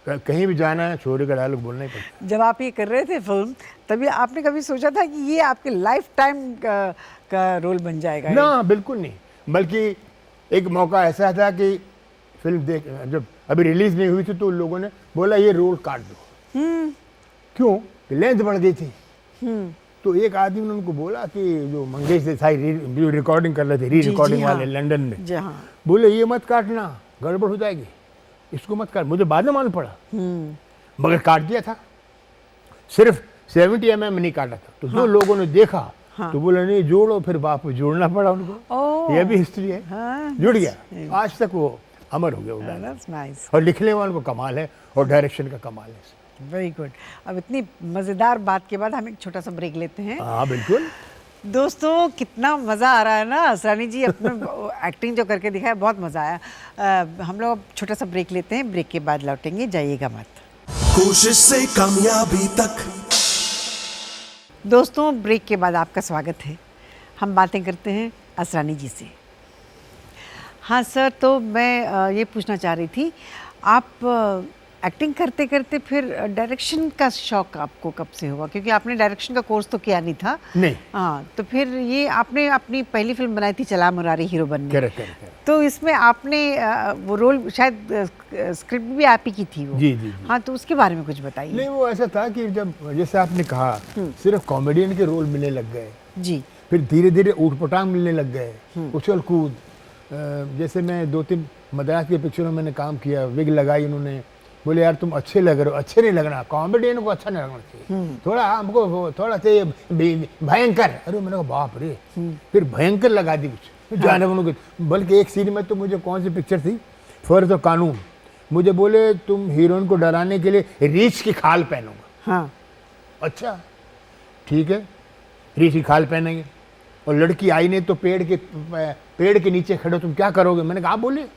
कहीं भी जाना है छोरे का डायलॉग बोलना ही पड़ता जब आप ये कर रहे थे फिल्म, तभी आपने कभी सोचा था कि ये आपके लाइफ टाइम का रोल बन जाएगा? है। ना, बिल्कुल नहीं। बल्कि एक मौका ऐसा था कि फिल्म जब अभी रिलीज नहीं हुई थी तो लोगों ने बोला ये रोल काट दो। क्यों? लेंथ बढ़ गई थी। तो एक आदमी ने उनको बोला कि जो मंगेश देसाई जो रिकॉर्डिंग कर रहे थे, री रिकॉर्डिंग वाले लंदन में, जी हाँ। बोले ये मत काटना, गड़बड़ हो जाएगी, इसको मत काट। मुझे बाद में मालूम पड़ा, मगर काट दिया था। सिर्फ 70 mm नहीं काटा था। तो जो लोगों ने देखा तो बोले नहीं जोड़ो, फिर वापस जोड़ना पड़ा उनको। ये भी हिस्ट्री है। हाँ, जुड़ गया, आज तक वो अमर हो गया वो डायलॉग। that's nice. और लिखने वालों को कमाल है और डायरेक्शन का कमाल है। Very good. अब इतनी मज़ेदार बात के बाद हम एक छोटा सा ब्रेक लेते हैं। हाँ बिल्कुल। दोस्तों, कितना मज़ा आ रहा है ना, असरानी जी अपने एक्टिंग जो करके दिखाया, बहुत मज़ा आया। हम लोग अब छोटा सा ब्रेक लेते हैं, ब्रेक के बाद लौटेंगे, जाइएगा मत। कोशिश से कामयाबी तक। दोस्तों, ब्रेक के बाद आपका स्वागत है। हम बातें करते हैं असरानी जी से। हाँ सर, तो मैं ये पूछना चाह रही थी, आप एक्टिंग करते करते फिर डायरेक्शन का शौक आपको कब से हुआ? क्योंकि आपने डायरेक्शन का कोर्स तो किया नहीं था। नहीं। हाँ, तो फिर ये आपने अपनी पहली फिल्म बनाई थी चला मुरारी हीरो बनने। करेक्ट। तो इसमें आपने वो रोल शायद स्क्रिप्ट भी आप ही की थी वो। जी। हाँ, तो उसके बारे में कुछ बताइए। नहीं, वो ऐसा था कि जब जैसे आपने कहा सिर्फ कॉमेडियन के रोल मिलने लग गए, जी। फिर धीरे धीरे ऊट-पटांग मिलने लग गए, उछल कूद। जैसे मैं 2-3 मद्रास की पिक्चरों में मैंने काम किया, विग लगाई उन्होंने, बोले यार तुम अच्छे लग रहे हो। अच्छे नहीं लगना, कॉमेडियन को अच्छा नहीं लगना चाहिए, थोड़ा हमको थोड़ा चाहिए भयंकर। अरे मैंने कहा बाप रे, फिर भयंकर लगा दी कुछ जाने वालों की। बल्कि एक सीन में तो मुझे कौन सी पिक्चर थी, फर्ज और कानून, मुझे बोले तुम हीरोइन को डराने के लिए रीछ की खाल पहनूंगा। हाँ। अच्छा ठीक है, रीछ की खाल पहनेंगे। और लड़की आई नहीं तो पेड़ के नीचे खड़े हो, तुम क्या करोगे? मैंने कहा आप बोलिए।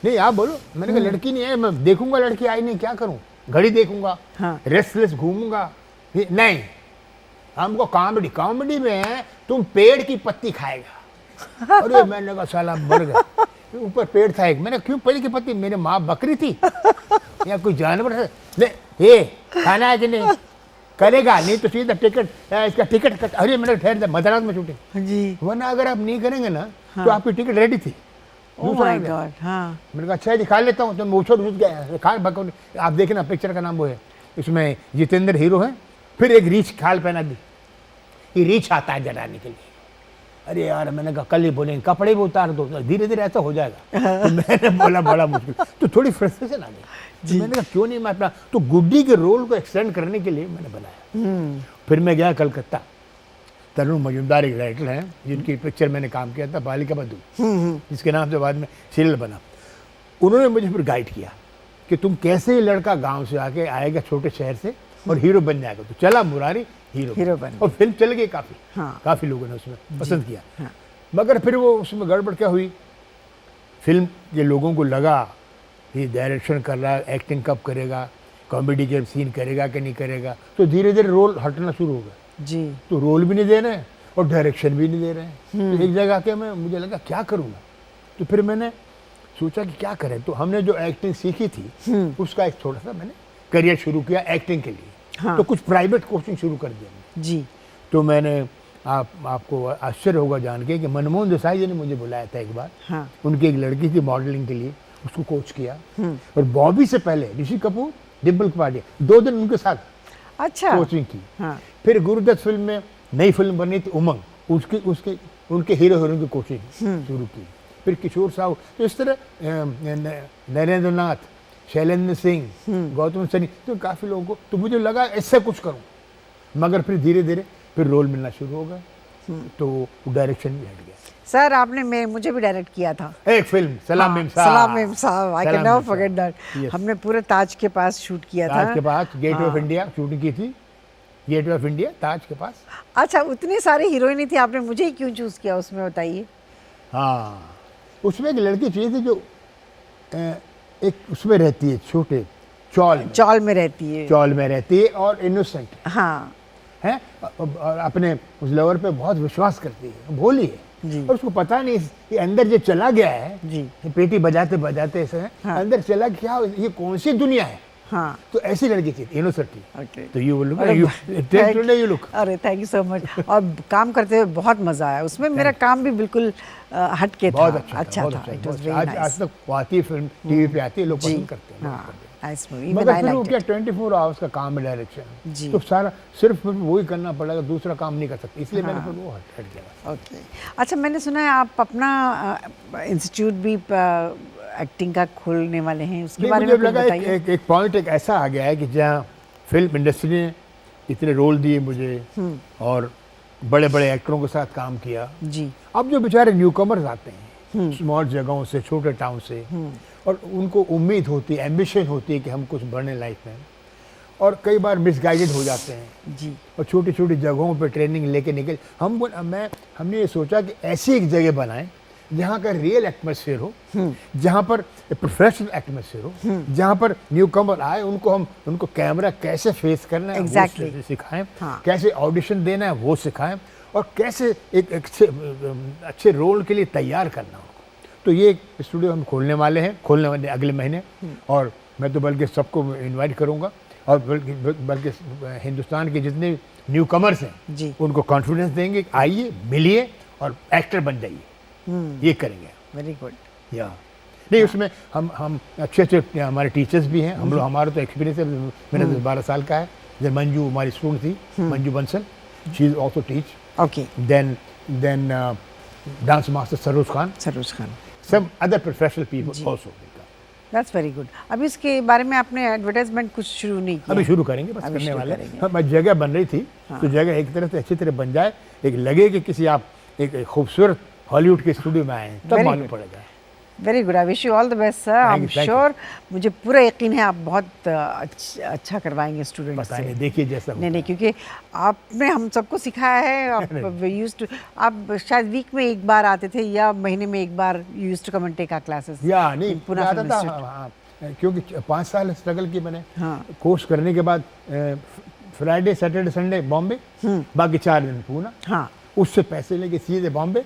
नहीं आप बोलो। मैंने कहा लड़की नहीं है, मैं देखूंगा, लड़की आई नहीं क्या करूं, घड़ी देखूंगा, हाँ। रेस्टलेस घूमूंगा। नहीं, हमको कॉमेडी में तुम पेड़ की पत्ती खाएगा। अरे मैंने कहा साला मर गया। ऊपर पेड़ था एक, मैंने क्यों पेड़ की पत्ती? मेरे माँ बकरी थी या कोई जानवर है? नहीं, ये खाना है कि नहीं? करेगा नहीं तो सीधा टिकट, इसका टिकट कट। अरे मैंने ठहर जा, मद्रास में शूटिंग जी। वरना अगर आप नहीं करेंगे ना तो आपकी टिकट रेडी थी। Oh my God. हाँ। मैंने कहा अच्छा दिखा लेता हूँ, तो मूछों घुस गया खा भगवान। आप देखना पिक्चर का नाम वो है, इसमें जितेंद्र हीरो है, फिर एक रीछ खाल पहना दी, ये रीछ आता है जलाने के लिए। अरे यार मैंने कहा कल ही बोलेंगे, कपड़े भी उतार दो, धीरे धीरे ऐसा हो जाएगा। तो मैंने बोला बड़ा मुश्किल, तो थोड़ी फ्रस्ट्रेशन आ गई। तो मैंने कहा क्यों नहीं मैं अपना, तो गुड्डी के रोल को एक्सटेंड करने के लिए मैंने बनाया। फिर मैं गया कलकत्ता, तरुण मजूमदार एक राइटर हैं जिनकी पिक्चर मैंने काम किया था, बालिका बधू, जिसके नाम से बाद में सीरियल बना। उन्होंने मुझे फिर गाइड किया कि तुम कैसे लड़का गांव से आके आएगा छोटे शहर से और हीरो बन जाएगा। तो चला मुरारी हीरो बन, और फिल्म चल गई काफ़ी। हाँ। काफ़ी लोगों ने उसमें पसंद किया। हाँ। मगर फिर वो उसमें गड़बड़ क्या हुई, फिल्म के लोगों को लगा ये डायरेक्शन कर रहा है, एक्टिंग कब करेगा, कॉमेडी के सीन करेगा कि नहीं करेगा, तो धीरे धीरे रोल हटना शुरू हो गया जी। तो रोल भी नहीं दे रहे हैं और डायरेक्शन भी नहीं दे रहे हैं। तो एक जगह आके मुझे लगा क्या करूँगा, तो फिर मैंने सोचा कि क्या करें। तो हमने जो एक्टिंग सीखी थी उसका एक थोड़ा सा मैंने करियर शुरू किया एक्टिंग के लिए। हाँ। तो कुछ प्राइवेट कोचिंग शुरू कर दिया जी। तो मैंने आपको आश्चर्य होगा जान के कि मनमोहन देसाई जी ने मुझे बुलाया था एक बार। हाँ। उनकी एक लड़की थी मॉडलिंग के लिए, उसको कोच किया। और बॉबी से पहले ऋषि कपूर, डिम्पल कपाड़िया 2 दिन उनके साथ अच्छा कोचिंग की। हाँ। फिर गुरुदत्त फिल्म में नई फिल्म बनी थी उमंग, उनके हीरो हीरोइन की कोचिंग शुरू की। फिर किशोर साहू, तो इस तरह नरेंद्र नाथ, शैलेंद्र सिंह, गौतम सनी, तो काफ़ी लोगों को, तो मुझे लगा ऐसा कुछ करूं। मगर फिर धीरे धीरे फिर रोल मिलना शुरू हो गया, तो डायरेक्शन भी हट गया। सर आपने मुझे भी डायरेक्ट किया था एक फिल्म सलाम मेम साहब, I can never forget that. हमने पूरे ताज के पास शूट किया था। ताज के पास गेट ऑफ इंडिया शूटिंग की थी, गेट ऑफ इंडिया ताज के पास। अच्छा, उतनी सारी हीरोइन थी, आपने मुझे ही क्यों चूज किया उसमें, बताइए। हाँ, उसमें एक लड़की चाहिए थी जो एक उसमें रहती है, छोटे चौल में रहती है और इनोसेंट। हाँ है, और अपने उस लवर पे बहुत विश्वास करती है, भोली है जी। और उसको पता नहीं ये अंदर जो चला गया है जी, पेटी बजाते बजाते ऐसे हाँ। अंदर चला क्या, ये कौन सी दुनिया है। हाँ। तो ऐसी लड़की थी, इनोसेंट थी। तो यू लुक, यू लुक। अरे थैंक यू सो मच। और काम करते हुए बहुत मजा आया उसमें, मेरा काम भी बिल्कुल हटके था, बहुत अच्छा था। It was very nice. आज तक आती है फिल्म, टीवी पे आती है, लोग पसंद करते हैं। Nice movie. मगर फिर वो क्या 24 आवर्स का काम है डायरेक्शन, तो सारा सिर्फ वही करना पड़ेगा, दूसरा काम नहीं कर सकते, इसलिए मैंने फिर वो हट गया। ओके। अच्छा, मैंने सुना है आप अपना इंस्टीट्यूट भी एक्टिंग का खोलने वाले हैं, उसके बारे में बताइए। एक पॉइंट एक ऐसा आ गया है कि जहाँ फिल्म इंडस्ट्री ने इतने रोल दिए मुझे और बड़े बड़े एक्टरों के साथ काम किया जी। अब जो बेचारे न्यू कमर्स आते हैं स्मॉल जगहों से, छोटे टाउन से, और उनको उम्मीद होती है, एम्बिशन होती है कि हम कुछ बढ़ने लाइफ में, और कई बार मिसगाइडेड हो जाते हैं जी। और छोटी छोटी जगहों पे ट्रेनिंग लेके निकल, हमने ये सोचा कि ऐसी एक जगह बनाएं जहाँ का रियल एटमॉस्फेयर हो, जहाँ पर प्रोफेशनल एटमॉस्फेयर हो, जहाँ पर न्यू कमर आए उनको कैमरा कैसे फेस करना है वो सिखाएं, कैसे ऑडिशन देना है वो सिखाएं, और कैसे एक अच्छे रोल के लिए तैयार करना हो। तो ये स्टूडियो हम खोलने वाले अगले महीने, और मैं तो बल्कि सबको इनवाइट करूंगा, और बल्कि हिंदुस्तान के जितने न्यू कमर्स हैं जी। उनको कॉन्फिडेंस देंगे, आइए मिलिए और एक्टर बन जाइए, ये करेंगे। Very good. या नहीं, उसमें हम अच्छे हमारे टीचर्स भी हैं, हम लोग, हमारा तो एक्सपीरियंस है, मेरा 12 साल का है। जब मंजू हमारी स्टूडेंट थी, Manju Bansal, she is also teach. Okay. Then dance master Saroj Khan, some other professional people also. That's very good. अभी इसके बारे में आपने एडवर्टाइजमेंट कुछ शुरू नहीं किया? अभी शुरू करेंगे, बस अभी करने शुरू वाले करेंगे। हैं। बस जगह बन रही थी, तो जगह एक तरह से अच्छी तरह बन जाए, एक लगे कि किसी आप एक खूबसूरत हॉलीवुड के स्टूडियो में आए हैं, तब Very मालूम good. पड़ेगा। Very good. I wish you all the best sir. I am you, thank sure, मुझे पूरा यकीन है आप बहुत अच्छा करवाएंगे स्टूडेंट्स पता से। नहीं, देखिए जैसा नहीं नहीं, होता है। क्योंकि आपने हम सबको सिखाया है। आप यूज्ड टू, आप शायद वीक में एक बार आते थे या महीने में एक बार used to come and take our classes. या नहीं, पुणे आता फिल्म था, इंस्टीट्यूट। हाँ, क्योंकि 5 साल स्ट्रगल की मैंने। हाँ। कोर्स करने के बाद फ्राइडे सैटरडे संडे बॉम्बे, बाकी 4 दिन पूना, हाँ। उससे पैसे लेके सीधे बॉम्बे।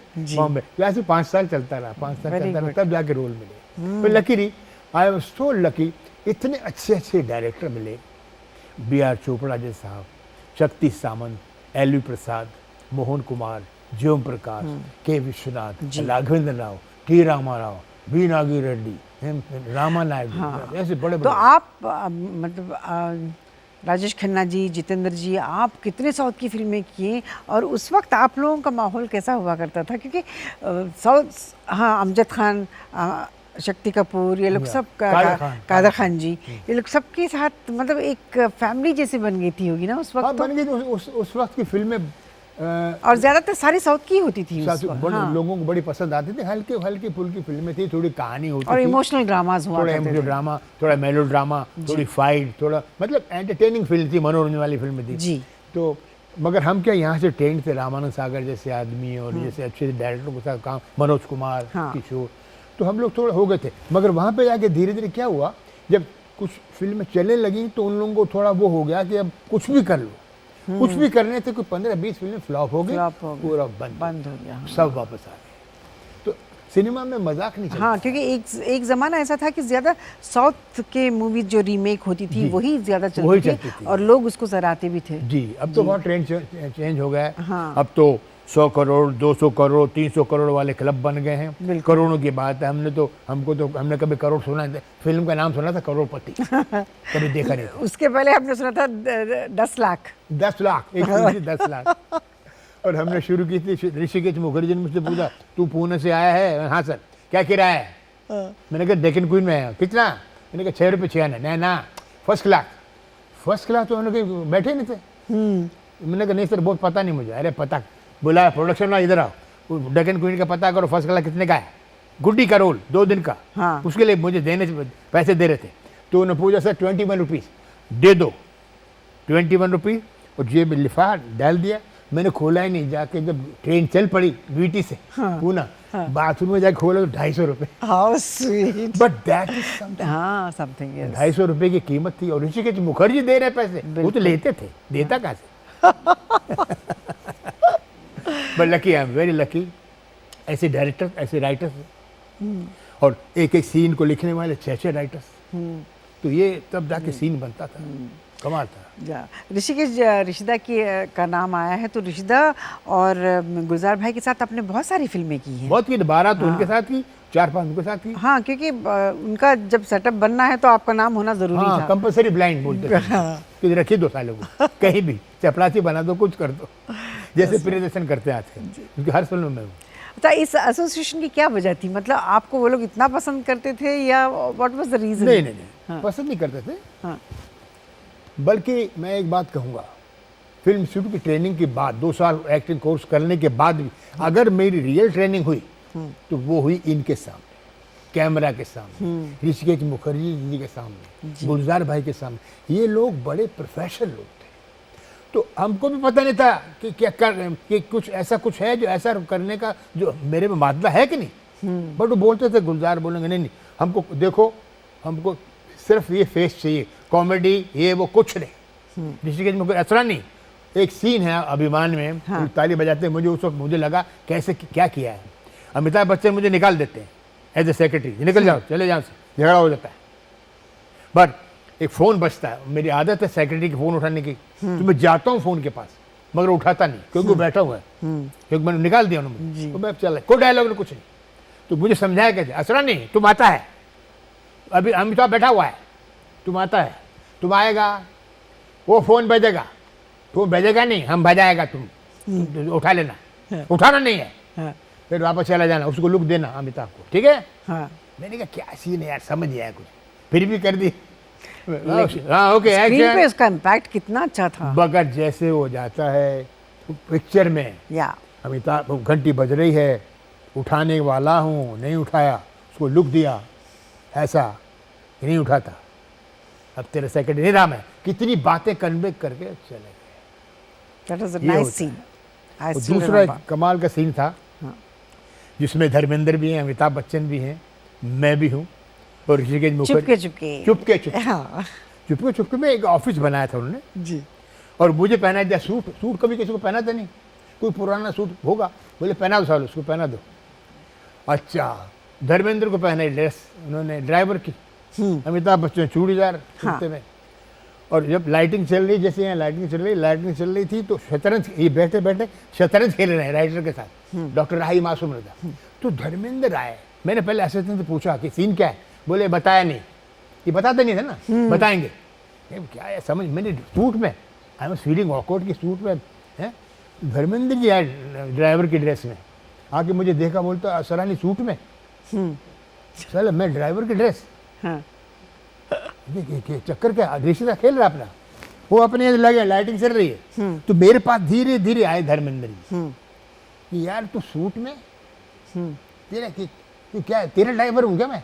वैसे 5 साल चलता रहा, 5 साल Very चलता रहा, good. तब जाके रोल मिले। तो luckily, I was so lucky, इतने अच्छे डायरेक्टर मिले, B.R. चोपड़ा जैसे साहब, शक्ति सामंत, एल.वी. प्रसाद, मोहन कुमार, ज्योम प्रकाश, के विश्वनाथ, राघवेंद्र राव, टी रामाराव, बी नागी रेड्डी, रामा नायक, ऐसे बड़े तो बड़े। आप मतलब राजेश खन्ना जी, जितेंद्र जी, आप कितने साउथ की फिल्में किए और उस वक्त आप लोगों का माहौल कैसा हुआ करता था? क्योंकि साउथ, हाँ, अमजद खान, शक्ति कपूर, ये लोग सब, कादर खान जी, ये लोग सबके साथ मतलब एक फैमिली जैसे बन गई थी होगी ना उस वक्त? हाँ, बन गई थी। उस वक्त की फिल्में और ज्यादातर सारी साउथ की होती थी उस वक्त। हाँ। लोगों को बड़ी पसंद आती थी, हल्की फुल्की फिल्में थी, थोड़ी कहानी होती और थी, इमोशनल ड्रामाज हुआ थोड़ा करते थे। इमोशनल ड्रामा, थोड़ा मेलो ड्रामा, थोड़ी फाइट, थोड़ा मतलब एंटरटेनिंग फिल्म थी, मनोरंजन वाली फिल्म थी जी। तो मगर हम क्या यहाँ से ट्रेंड थे, रामानंद सागर जैसे आदमी और जैसे अच्छे डायरेक्टरों के साथ काम, मनोज कुमार, किशोर, तो हम लोग थोड़ा हो गए थे। मगर वहाँ पे जाके धीरे धीरे क्या हुआ, जब कुछ फिल्में चलने लगी तो उन लोगों को थोड़ा वो हो गया कि अब कुछ भी कर लो, कुछ भी करने थे, कोई 15-20 फिल्में फ्लॉप हो गई, पूरा बंद हो गया, सब वापस आ गए। तो सिनेमा में मजाक नहीं चलता। हाँ, क्योंकि एक ज़माना ऐसा था कि ज़्यादा साउथ के मूवीज जो रीमेक होती थी वही ज़्यादा चलती थी और लोग उसको सराहते भी थे। जी, अब तो बहुत ट्रेंड चेंज हो गया है। हाँ। अब तो 100 करोड़, 200 करोड़, 300 करोड़ वाले क्लब बन गए हैं। करोड़ों की बात है। हमने कभी करोड़ सुना है, फिल्म का नाम सुना था करोड़पति, कभी देखा नहीं था। उसके पहले हमने सुना था 10 लाख। 10 लाख, एक फिल्म थी 10 लाख। और हमने शुरू की थी, ऋषिकेश मुखर्जी ने मुझसे पूछा, तू पुणे से आया है? हाँ सर। क्या किराया है? मैंने कहा डेक्कन क्वीन में है। कितना? मैंने कहा 6 रुपये 6 आना। ना, फर्स्ट क्लास तो उन्होंने बैठे नहीं थे। मैंने कहा नहीं सर, बहुत पता नहीं मुझे। अरे पता, बुलाया प्रोडक्शन वाला, इधर आओ, डेक्कन क्वीन का पता करो, फर्स्ट क्लास कितने का है? गुड्डी का रोल 2 दिन का। हाँ। उसके लिए मुझे पैसे दे रहे थे। तो उन्होंने पूछा सर 21 रुपीज़ दे दो। 21 रुपीज़ और जेब में लिफा डाल दिया। मैंने खोला ही नहीं, जाके जब ट्रेन चल पड़ी वीटी से पूना, बाथरूम में जाके खोला तो 250 रुपये। How sweet. But that is something. हाँ, समथिंग। 250 रुपये की कीमत थी और ऋषिकेश मुखर्जी दे रहे पैसे, वो तो लेते थे, देता कहाँ से? But lucky, I am very lucky, ऐसे डायरेक्टर, ऐसे राइटर्स और एक सीन को लिखने वाले 6 राइटर्स। तो ये तब जाके सीन बनता था, कमाल था। ऋषिकेश ऋषिदा का नाम आया है, तो ऋषिदा और गुलजार भाई के साथ आपने बहुत सारी फिल्में की हैं। बहुत की, 12 तो उनके साथ की, 4-5 उनके साथ की। हाँ, क्योंकि उनका जब सेटअप बनना है तो आपका नाम होना जरूरी था। कंपलसरी ब्लाइंड बोलते थे कि रखिए 2 सालों को कहीं भी चपरासी बना दो, कुछ कर दो, जैसे प्रियदर्शन करते हैं आजकल, क्योंकि हर फिल्म में। अच्छा, इस एसोसिएशन की क्या वजह थी? मतलब आपको वो लोग इतना पसंद करते थे या व्हाट वाज द रीजन? नहीं, पसंद नहीं करते थे। हाँ। बल्कि मैं एक बात कहूँगा, फिल्म इंस्टीट्यूट की ट्रेनिंग के बाद, 2 साल एक्टिंग कोर्स करने के बाद भी अगर मेरी रियल ट्रेनिंग हुई तो वो हुई इनके सामने, कैमरा के सामने, ऋषिकेश मुखर्जी जी के सामने, गुलजार भाई के सामने। ये लोग बड़े प्रोफेशनल लोग थे, तो हमको भी पता नहीं था कि क्या कि कुछ है जो ऐसा करने का जो मेरे में मादला है कि नहीं। बट वो बोलते थे, गुलजार बोलेंगे नहीं, हमको देखो, हमको सिर्फ ये फेस चाहिए, कॉमेडी ये वो कुछ नहीं। ऋषिकेश मुखर्जी असरा नहीं। एक सीन है अभिमान में, हाँ। ताली बजाते, मुझे उस वक्त मुझे लगा कैसे क्या किया है। अमिताभ बच्चन मुझे निकाल देते हैं एज ए सेक्रेटरी, निकल जाओ, चले जाओ, झगड़ा हो जाता है। बट एक फ़ोन बजता है, मेरी आदत है सेक्रेटरी के फ़ोन उठाने की, तो मैं जाता हूँ फ़ोन के पास, मगर उठाता नहीं क्योंकि वो बैठा हुआ है, क्योंकि मैंने निकाल दिया उन्होंने, तो मैं चल कोई डायलॉग नहीं, कुछ नहीं। तो मुझे समझाया कैसे, असरा नहीं तुम आता है, अभी अमिताभ बैठा हुआ है, तुम आता है, तुम आएगा, वो फ़ोन भेजेगा, फ़ोन भेजेगा नहीं, हम बजाएगा, तुम उठा लेना, उठाना नहीं है, फिर वापस चला जाना, उसको लुक देना अमिताभ को, ठीक है। हाँ, मैंने कहा क्या सीन है यार, समझ नहीं आया कुछ, फिर भी कर दी। हाँ ओके, स्क्रीन पे उसका इम्पैक्ट कितना अच्छा था। मगर जैसे वो जाता है पिक्चर में, या अमिताभ घंटी बज रही है, उठाने वाला हूँ, नहीं उठाया, उसको लुक दिया ऐसा, नहीं उठाता, अब तेरा सेकंड नहीं रहा मैं, कितनी बातें कन्वे करके चले गए। दैट वाज अ ये नाइस होता सीन। आई और स्टिल दूसरा एक रिमेंबर। कमाल का सीन था, जिसमें धर्मेंद्र भी हैं, अमिताभ बच्चन भी हैं, मैं भी हूँ, और ऋषिकेश चुपके मुखर्जी, चुपके। चुपके हाँ चुपके चुपके में एक ऑफिस बनाया था उन्होंने, जी। और मुझे पहना दिया सूट। सूट कभी किसी को पहना था नहीं, कोई पुराना सूट होगा, बोले पहना दो सालो, उसको पहना दो। अच्छा, धर्मेंद्र को पहना ड्रेस उन्होंने ड्राइवर की, अमिताभ बच्चन चूड़ीदार कुर्ते में, और जब लाइटिंग चल रही, जैसे यहाँ लाइटिंग चल रही थी, तो शतरंज, ये बैठे बैठे शतरंज खेल रहे हैं राइटर के साथ, डॉक्टर राही मासूम रजा। तो धर्मेंद्र आए, मैंने पहले असिस्टेंट से पूछा कि सीन क्या है, बोले बताया नहीं, ये बताते नहीं थे ना, बताएंगे। क्या है समझ, मैंने सूट में, आई एम फीलिंग ऑकवर्ड की सूट में है, धर्मेंद्र जी आए ड्राइवर की ड्रेस में, आके मुझे देखा, बोलता सराहनी सूट में, चल मैं ड्राइवर की ड्रेस, हाँ चक्कर क्या, रिश्ता खेल रहा अपना, वो अपने लगे, लाइटिंग चल रही है, तो मेरे पास धीरे धीरे आए धर्मेंद्र जी कि यार तू सूट में, तेरा कि क्या तेरा ड्राइवर हूँ क्या मैं?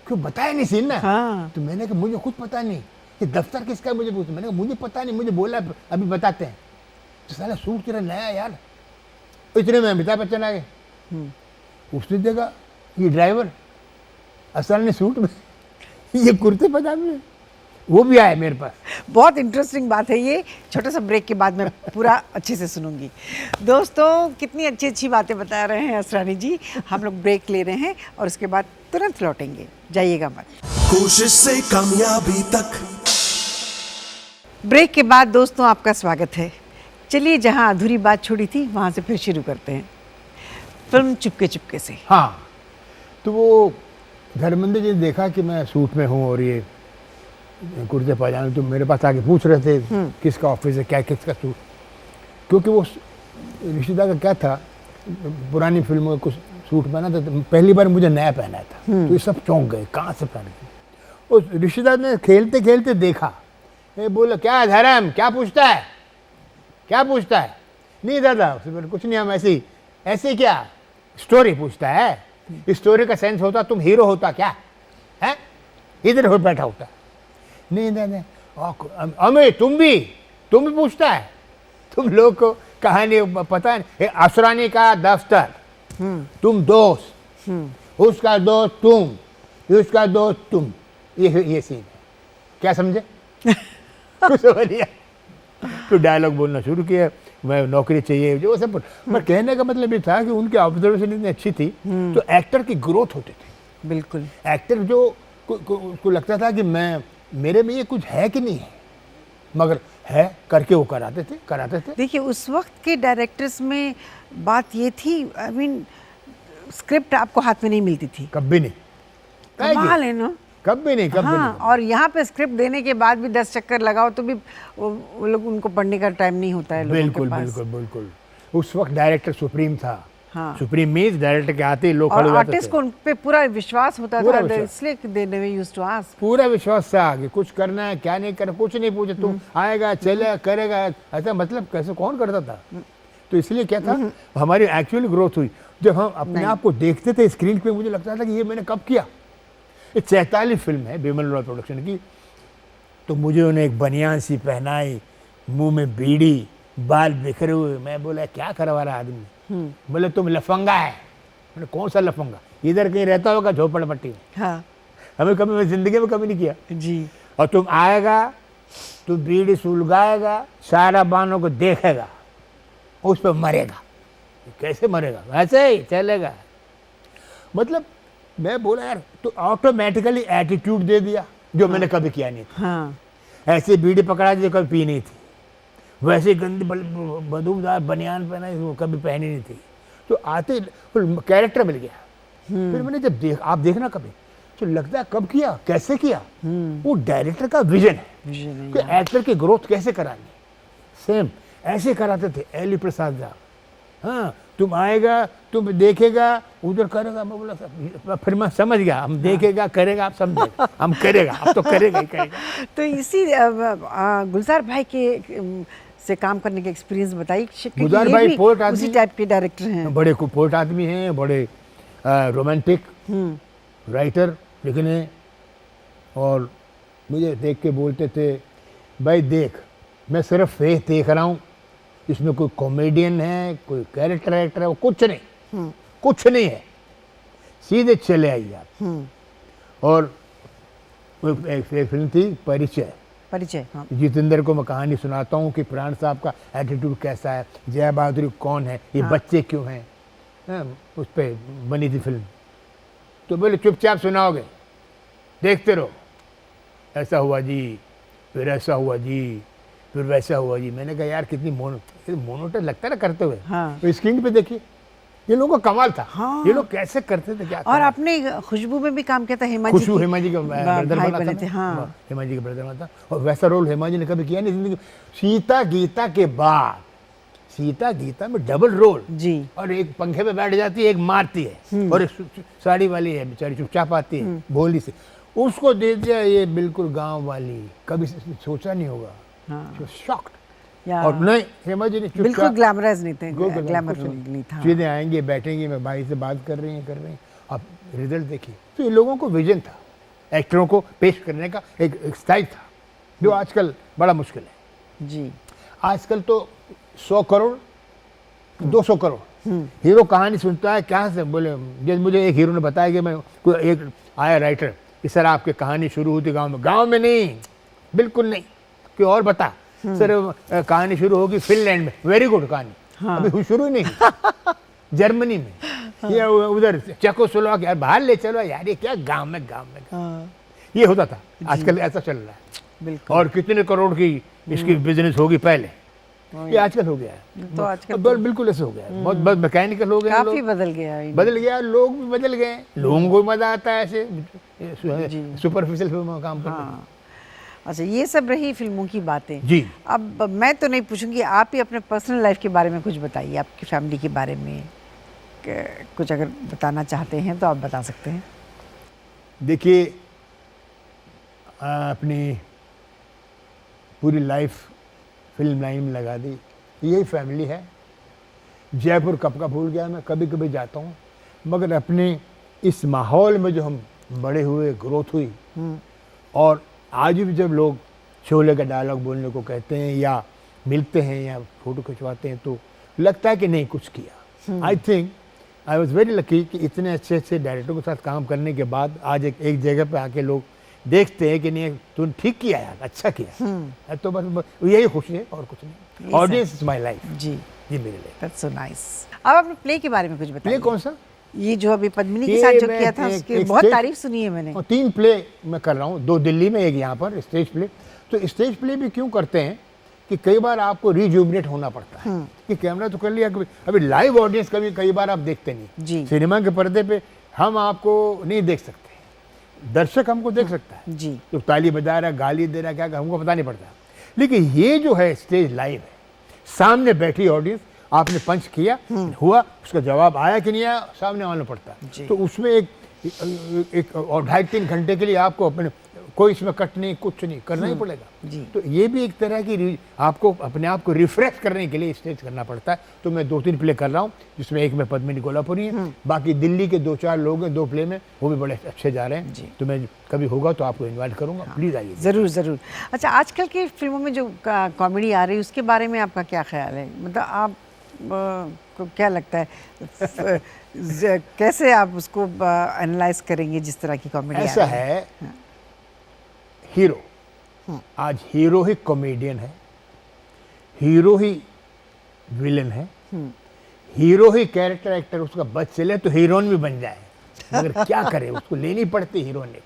क्यों बताया नहीं सीन ना। हाँ। तो मैंने कहा मुझे खुद पता नहीं कि दफ्तर किसका, मुझे पूछा, मैंने कहा मुझे पता नहीं, मुझे बोला अभी बताते हैं। तो साला सूट तेरा नया यार, इतने में अमिताभ बच्चन आ गए, उसने देखा ये ड्राइवर असल ने सूट में, ये कुर्ते पजामे में, वो भी आए मेरे पास। बहुत इंटरेस्टिंग बात है ये। छोटा सा ब्रेक के बाद मैं पूरा अच्छे से सुनूंगी। दोस्तों, कितनी अच्छी अच्छी बातें बता रहे हैं असरानी जी। हम लोग ब्रेक ले रहे हैं और उसके बाद तुरंत लौटेंगे, जाइएगा मत। कोशिश से कामयाबी तक। ब्रेक के बाद दोस्तों आपका स्वागत है। चलिए, जहां अधूरी बात छोड़ी थी वहां से फिर शुरू करते हैं। फिल्म चुपके चुपके से। हाँ, तो वो धर्मेंद्र जी ने देखा कि मैं सूट में हूँ और ये कुर्ते पजामे, तो मेरे पास आके पूछ रहे थे किसका ऑफिस है, क्या किसका सूट, क्योंकि वो रिश्तेदार का क्या था, पुरानी फिल्मों में कुछ सूट पहना था, तो पहली बार मुझे नया पहना था, तो ये सब चौंक गए, कहाँ से पहन के। उस रिश्तेदार ने खेलते खेलते देखा, ये बोला क्या धर्म, क्या पूछता है, क्या पूछता है? नहीं दादा, कुछ नहीं, हम ऐसे ही, ऐसे क्या स्टोरी पूछता है, स्टोरी का सेंस होता, तुम हीरो होता क्या है, इधर हो बैठा होता। नहीं दादा, अमित तुम भी पूछता है, तुम लोग को कहानी पता है, असरानी का दफ्तर, तुम दोस्त, उसका दोस्त तुम, उसका दोस्त तुम, ये सीन है, क्या समझे? कुछ बोलिए, तो डायलॉग बोलना शुरू किया, मैं नौकरी चाहिए, जो सब। पर कहने का मतलब ये था कि उनकी ऑब्जर्वेशन इतनी अच्छी थी, तो एक्टर की ग्रोथ होती थी। बिल्कुल। एक्टर जो को लगता था कि मैं, मेरे में ये कुछ है कि नहीं है, मगर है करके वो कराते थे। देखिए, उस वक्त के डायरेक्टर्स में बात ये थी, आई मीन स्क्रिप्ट आपको हाथ में नहीं मिलती थी। कभी नहीं, कमाल है ना। कभी नहीं। हाँ, और यहाँ पे स्क्रिप्ट देने के बाद भी 10 चक्कर लगाओ तो भी वो लोग, उनको पढ़ने का टाइम नहीं होता है लोगों के पास। बिल्कुल। उस वक्त डायरेक्टर सुप्रीम था। हाँ। सुप्रीम मीन्स डायरेक्टर के आते ही लोग और खड़े हो जाते आर्टिस्ट थे। को उन पे पूरा विश्वास होता पूरा था, विश्वास। इसलिए they never used to ask. पूरा विश्वास था कि कुछ करना है, क्या नहीं करना, कुछ नहीं पूछे, तुम आएगा चलेगा करेगा, ऐसा मतलब कैसे कौन करता था। तो इसलिए क्या था, हमारी एक्चुअली ग्रोथ हुई जब हम अपने आप को देखते थे स्क्रीन पे। मुझे लगता था कि ये मैंने कब किया। ये 44 फिल्म है बिमल रॉय प्रोडक्शन की, तो मुझे उन्हें एक बनियान सी पहनाई, मुंह में बीड़ी, बाल बिखरे हुए। मैं बोला क्या करवा रहा आदमी, बोले तुम लफंगा है। मैंने कौन सा लफंगा, इधर कहीं रहता होगा झोपड़पट्टी में। हाँ हमें कभी, मैं जिंदगी में कभी नहीं किया जी। और तुम आएगा, तू बीड़ी सुलगाएगा, सारा बानों को देखेगा, उस पर मरेगा। कैसे मरेगा? वैसे ही चलेगा। मतलब मैं बोला यार तो ऑटोमेटिकली एटीट्यूड दे दिया जो मैंने कभी किया नहीं था। हाँ ऐसे बीड़ी पकड़ा दी जो कभी पी नहीं थी, वैसे गंदी बदबूदार बनियान पहना वो कभी पहनी नहीं थी। तो आते कैरेक्टर मिल गया। फिर मैंने जब आप देखना कभी तो लगता है कब किया, कैसे किया, वो डायरेक्टर का विजन है विजन कि एक्टर की ग्रोथ कैसे करानी। सेम ऐसे कराते थे एली प्रसाद साहब। हाँ तुम आएगा, तुम देखेगा, उधर करेगा। मैं बोला फिर मैं समझ गया, हम देखेगा करेगा, आप समझे, हम करेगा, अब तो करेगा ही करेगा। तो इसी गुलजार भाई के से काम करने का एक्सपीरियंस बताइए। क्योंकि गुलजार ये भाई भी पोएट आदमी, उसी टाइप के डायरेक्टर हैं। बड़े पोएट आदमी हैं, बड़े रोमांटिक राइटर लिखने, और मुझे देख के बोलते थे भाई देख मैं सिर्फ फेस देख रहा हूँ, इसमें कोई कॉमेडियन है, कोई कैरेक्टर एक्टर है, वो कुछ नहीं, कुछ नहीं है, सीधे चले आइए आप। और एक फिल्म थी परिचय, परिचय हाँ। जितेंद्र को मैं कहानी सुनाता हूँ कि प्राण साहब का एटीट्यूड कैसा है, जया बहादुरी कौन है, ये बच्चे क्यों हैं, उस पर बनी थी फिल्म। तो बोले चुपचाप सुनाओगे, देखते रहो, ऐसा हुआ जी, फिर ऐसा हुआ जी, फिर वैसा हुआ जी। मैंने कहा यार कितनी मोनोटन लगता है ना करते हुए। हाँ। तो स्क्रीन पे देखिए ये लोगों का कमाल था। हाँ। ये लोग कैसे करते थे, क्या और आपने खुशबू में भी काम किया था, हेमा जी खुशबू हेमा जी का ब्रदर भाई बना बने था थे। ना। हाँ हेमा जी का ब्रदर बना था, और वैसा रोल हेमा जी ने कभी किया नहीं जिंदगी। सीता गीता के बाद, सीता गीता में डबल रोल जी। और एक पंखे पे बैठ जाती है, एक मारती है, और एक साड़ी वाली है बेचारी चुपचाप आती है भोली से, उसको दे दिया ये बिल्कुल गांव वाली, कभी सोचा नहीं होगा। हाँ। शॉक्ड। या और नहीं हेमा जी ने बिल्कुल ग्लैमरस नहीं थे, बिल्कुल ग्लैमर कुछ नहीं था। सीधे आएंगे, बैठेंगे, मैं भाई से बात कर रही हैं, अब रिजल्ट देखिए। तो ये लोगों को विजन था, एक्टरों को पेश करने का एक स्टाइल था, जो आजकल बड़ा मुश्किल है जी। आजकल तो 100 करोड़ 200 करोड़ हीरो कहानी सुनता है, क्या से बोले। जैसे मुझे एक हीरो ने बताया कि मैं कोई एक आया राइटर कि सर आपकी कहानी शुरू हुई थी गांव में नहीं, बिल्कुल नहीं, कि और बता सर कहानी शुरू होगी फिनलैंड में, वेरी गुड कहानी। हाँ। अभी शुरू ही नहीं जर्मनी में, या उधर चेकोस्लोवाकिया, बाहर ले चलो यार, ये क्या गांव में हाँ। ये होता था। आजकल ऐसा चल रहा है, बिल्कुल। और कितने करोड़ की इसकी बिजनेस होगी पहले, ये आजकल हो गया है। तो आजकल बिल्कुल ऐसे हो गया है, बहुत मैकेनिकल हो गया है, काफी लोग बदल गया है। बदल गया, लोग भी बदल गए, लोगों को मजा आता है ऐसे सुपरफिशियल फिल्मों में काम करने। हाँ। अच्छा, ये सब रही फिल्मों की बातें जी। अब मैं तो नहीं पूछूंगी, आप ही अपने पर्सनल लाइफ के बारे में कुछ बताइए, आपकी फैमिली के बारे में कुछ अगर बताना चाहते हैं तो आप बता सकते हैं। देखिए अपनी पूरी लाइफ फिल्म लाइन में लगा दी, यही फैमिली है। जयपुर कब का भूल गया मैं, कभी कभी जाता हूँ, मगर अपने इस माहौल में जो हम बड़े हुए, ग्रोथ हुई, और आज भी जब लोग शोले का डायलॉग बोलने को कहते हैं या मिलते हैं या फोटो खिंचवाते हैं तो लगता है कि नहीं कुछ किया। I think I was very lucky कि इतने अच्छे अच्छे डायरेक्टर के साथ काम करने के बाद आज एक जगह पे आके लोग देखते हैं कि नहीं तूने ठीक किया यार, अच्छा किया। तो बस यही खुशी है और कुछ नहीं। Audience is my life. जी जी मेरे लिए। That's so nice. अब अपने प्ले के बारे में कुछ बताइए। प्ले कौन सा? ये जो अभी पद्मिनी के साथ जो किया था उसकी बहुत तारीफ सुनी है मैंने। 3 प्ले मैं कर रहा हूँ, 2 दिल्ली में, एक यहाँ पर स्टेज प्ले। तो स्टेज प्ले भी क्यों करते हैं कि कई बार आपको रिजुबिनेट होना पड़ता है कि कैमरा तो कर लिया, अभी लाइव ऑडियंस कई बार आप देखते नहीं जी। सिनेमा के पर्दे पे हम आपको नहीं देख सकते, दर्शक हमको देख सकता है जी। तो ताली बजा रहा, गाली दे रहा, क्या हमको पता नहीं पड़ता। लेकिन ये जो है स्टेज लाइव है, सामने बैठी ऑडियंस, आपने पंच किया, हुआ, उसका जवाब आया कि नहीं आया, सामने आना पड़ता है। तो उसमें एक और 2.5-3 घंटे के लिए आपको अपने कोई इसमें कट नहीं, कुछ नहीं, करना ही पड़ेगा जी। तो ये भी एक तरह की आपको अपने आप को रिफ्रेश करने के लिए स्टेज करना पड़ता है। तो मैं 2-3 प्ले कर रहा हूँ, जिसमें एक में पद्मिनी कोल्हापुरी है, बाकी दिल्ली के 2-4 लोग हैं 2 प्ले में, वो भी बड़े अच्छे जा रहे हैं। तो मैं कभी होगा तो आपको इन्वाइट करूँगा, प्लीज़ आइए। ज़रूर ज़रूर। अच्छा, आजकल की फिल्मों में जो कॉमेडी आ रही है उसके बारे में आपका क्या ख्याल है? मतलब आप को क्या लगता है कैसे आप उसको एनालाइज करेंगे जिस तरह की कॉमेडी ऐसा है, हीरो, आज हीरो ही कॉमेडियन है, हीरो ही विलन है, हीरो ही कैरेक्टर एक्टर उसका बच चले तो हीरोइन भी बन जाए, मगर क्या करे, उसको लेनी पड़ती हीरो ने।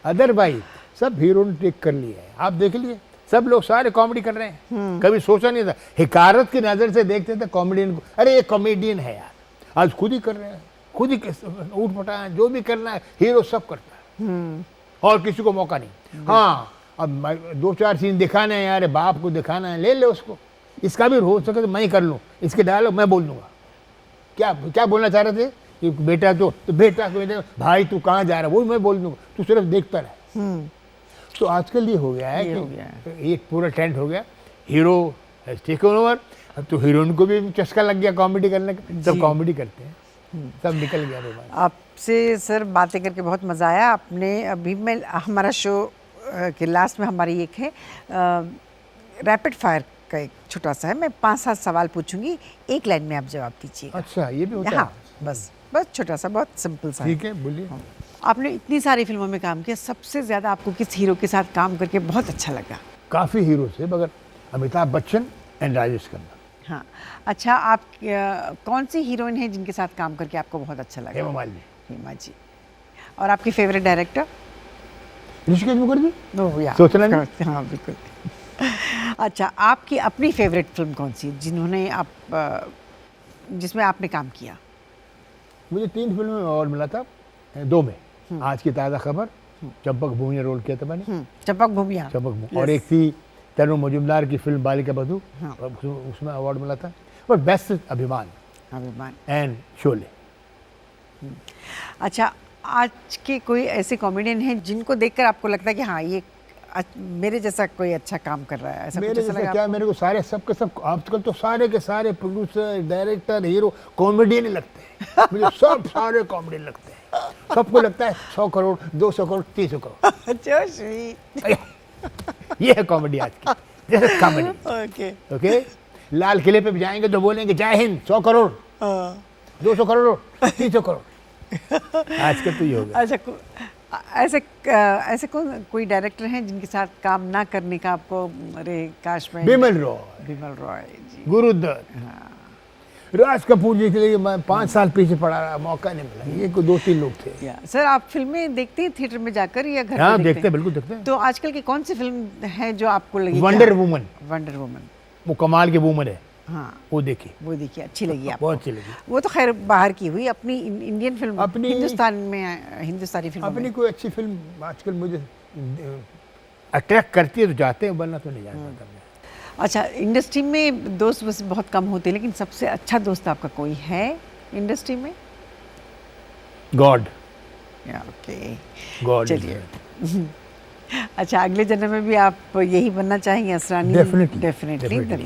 अदरवाइज सब हीरो ने टेक कर लिया है। आप देख लिए सब लोग सारे कॉमेडी कर रहे हैं। कभी सोचा नहीं था, हिकारत की नजर से देखते थे कॉमेडियन को, अरे ये कॉमेडियन है यार। आज खुद ही कर रहे हैं, खुद ही उठ पटा जो भी करना है हीरो सब करता है और किसी को मौका नहीं। हाँ, अब 2-4 सीन दिखाना है यार, बाप को दिखाना है, ले ले उसको। इसका भी हो सके तो मैं ही कर लूँ, इसके डायलॉग मैं बोल दूंगा। क्या क्या बोलना चाह रहे थे कि बेटा तो बेटा भाई तू कहाँ जा रहा है, वो मैं बोल दूंगा, तू सिर्फ देखता रहे। तो आजकल ये हो गया है कि एक पूरा ट्रेंड हो गया, हीरो हैज टेकन ओवर। अब तो हीरोइन को भी चस्का लग गया कॉमेडी करने का, सब कॉमेडी करते हैं, सब निकल गया रोमांच। आपसे सर बातें करके बहुत मज़ा आया। आपने अभी मैं हमारा शो के लास्ट में हमारी एक है रैपिड फायर का एक छोटा सा है, मैं 5-7 सवाल पूछूंगी, एक लाइन में आप जवाब दीजिएगा। अच्छा, ये भी होता है? हाँ, बस छोटा सा, बहुत सिंपल सा। ठीक है, बोलिए। आपने इतनी सारी फिल्मों में काम किया, सबसे ज़्यादा आपको किस हीरो के साथ काम करके बहुत अच्छा लगा? काफ़ी हीरो से, मगर अमिताभ बच्चन एंड राजेश खन्ना। हाँ, अच्छा, आप कौन सी हीरोइन है जिनके साथ काम करके आपको बहुत अच्छा लगा? हेमा मालिनी। हेमा जी। और आपकी फेवरेट डायरेक्टर? ऋषिकेश मुखर्जी। ओह या, सोचना नहीं। हाँ, बिल्कुल। अच्छा, आपकी अपनी फेवरेट फिल्म कौन सी जिन्होंने आप जिसमें आपने काम किया? मुझे 3 फिल्मों में अवार्ड मिला था, 2 में। आज की ताज़ा खबर, चंपक भूमिया रोल किया था मैंने। चंपक भूमिया। और एक थी तरुण मजुमदार की फिल्म बालिका बधू, हाँ। उसमें अवार्ड मिला था। और बेस्ट अभिमान एंड शोले। अच्छा, आज के कोई ऐसे कॉमेडियन हैं जिनको देखकर आपको लगता है कि हाँ, ये मेरे जैसा कोई अच्छा काम कर रहा है, ऐसा मेरे कुछ ऐसा जैसा लगा क्या, आपको? मेरे को सारे सबके सब आजकल तो सारे के सारे प्रोड्यूसर, डायरेक्टर, हीरो कॉमेडियन ही लगते हैं मुझे। सब सारे कॉमेडियन लगते हैं। सबको लगता है 100 करोड़, 200 करोड़, 300 करोड़। अच्छा, स्वीट। ये है कॉमेडी आज की, कॉमेडी। ओके। ओके, लाल किले पे भी जाएंगे तो बोलेंगे जय हिंद, 100 करोड़, 200 करोड़, 300 करोड़। आजकल तो ये हो गया। अच्छा, ऐसे कोई डायरेक्टर हैं जिनके साथ काम ना करने का आपको, अरे काश मैं? बिमल रॉय जी, गुरुदत्त, राज कपूर जी के लिए मैं 5 साल पीछे पड़ा रहा, मौका नहीं मिला। ये कोई 2-3 लोग थे। सर, आप फिल्में देखते हैं थिएटर में जाकर या घर हाँ, पे देखते हैं, बिल्कुल देखते हैं। तो आजकल की कौन सी फिल्म है जो आपको लगी? Wonder woman. वो कमाल की वुमन है। हाँ, वो देखी, अच्छी लगी आपको? बहुत अच्छी लगी। वो तो खैर बाहर की हुई, अपनी इंडियन फिल्म, अपनी हिंदुस्तानी फिल्म। अपनी कोई अच्छी फिल्म आजकल मुझे अट्रैक्ट करती है तो जाते हैं, वरना तो नहीं जाता। अच्छा, इंडस्ट्री में दोस्त बस बहुत कम होते हैं, लेकिन सबसे अच्छा दोस्त आपका कोई है इंडस्ट्री में? गॉड। Okay, God. चलिए। अच्छा, अगले जन्म में भी आप यही बनना चाहेंगे असरानी? डेफिनेटली।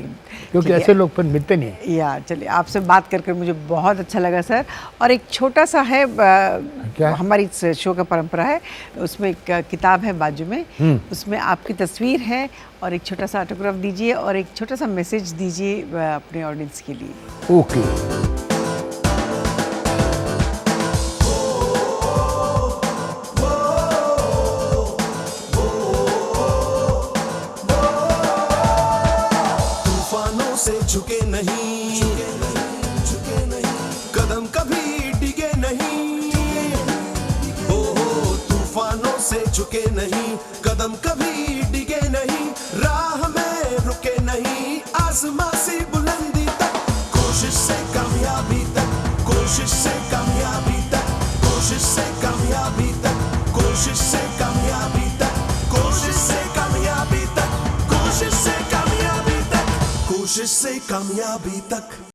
क्योंकि ऐसे लोग पर मिलते नहीं हैं। या चलिए, आपसे बात करके मुझे बहुत अच्छा लगा सर। और एक छोटा सा है, हमारी शो का परंपरा है, उसमें एक किताब है बाजू में, उसमें आपकी तस्वीर है, और एक छोटा सा ऑटोग्राफ दीजिए और एक छोटा सा मैसेज दीजिए अपने ऑडियंस के लिए। ओके। से झुके नहीं, कदम कभी डिगे नहीं। हो तूफानों से झुके नहीं, कदम कभी डिगे नहीं। राह में रुके नहीं, आसमां सी बुलंदी तक, कोशिश से कामयाबी तक, कोशिश से कामयाबी तक, कोशिश से कामयाबी तक, कोशिश से कामयाबी तक, कोशिश से कामयाबी तक, कोशिश से कामयाबी तक, कोशिश से कामयाबी तक।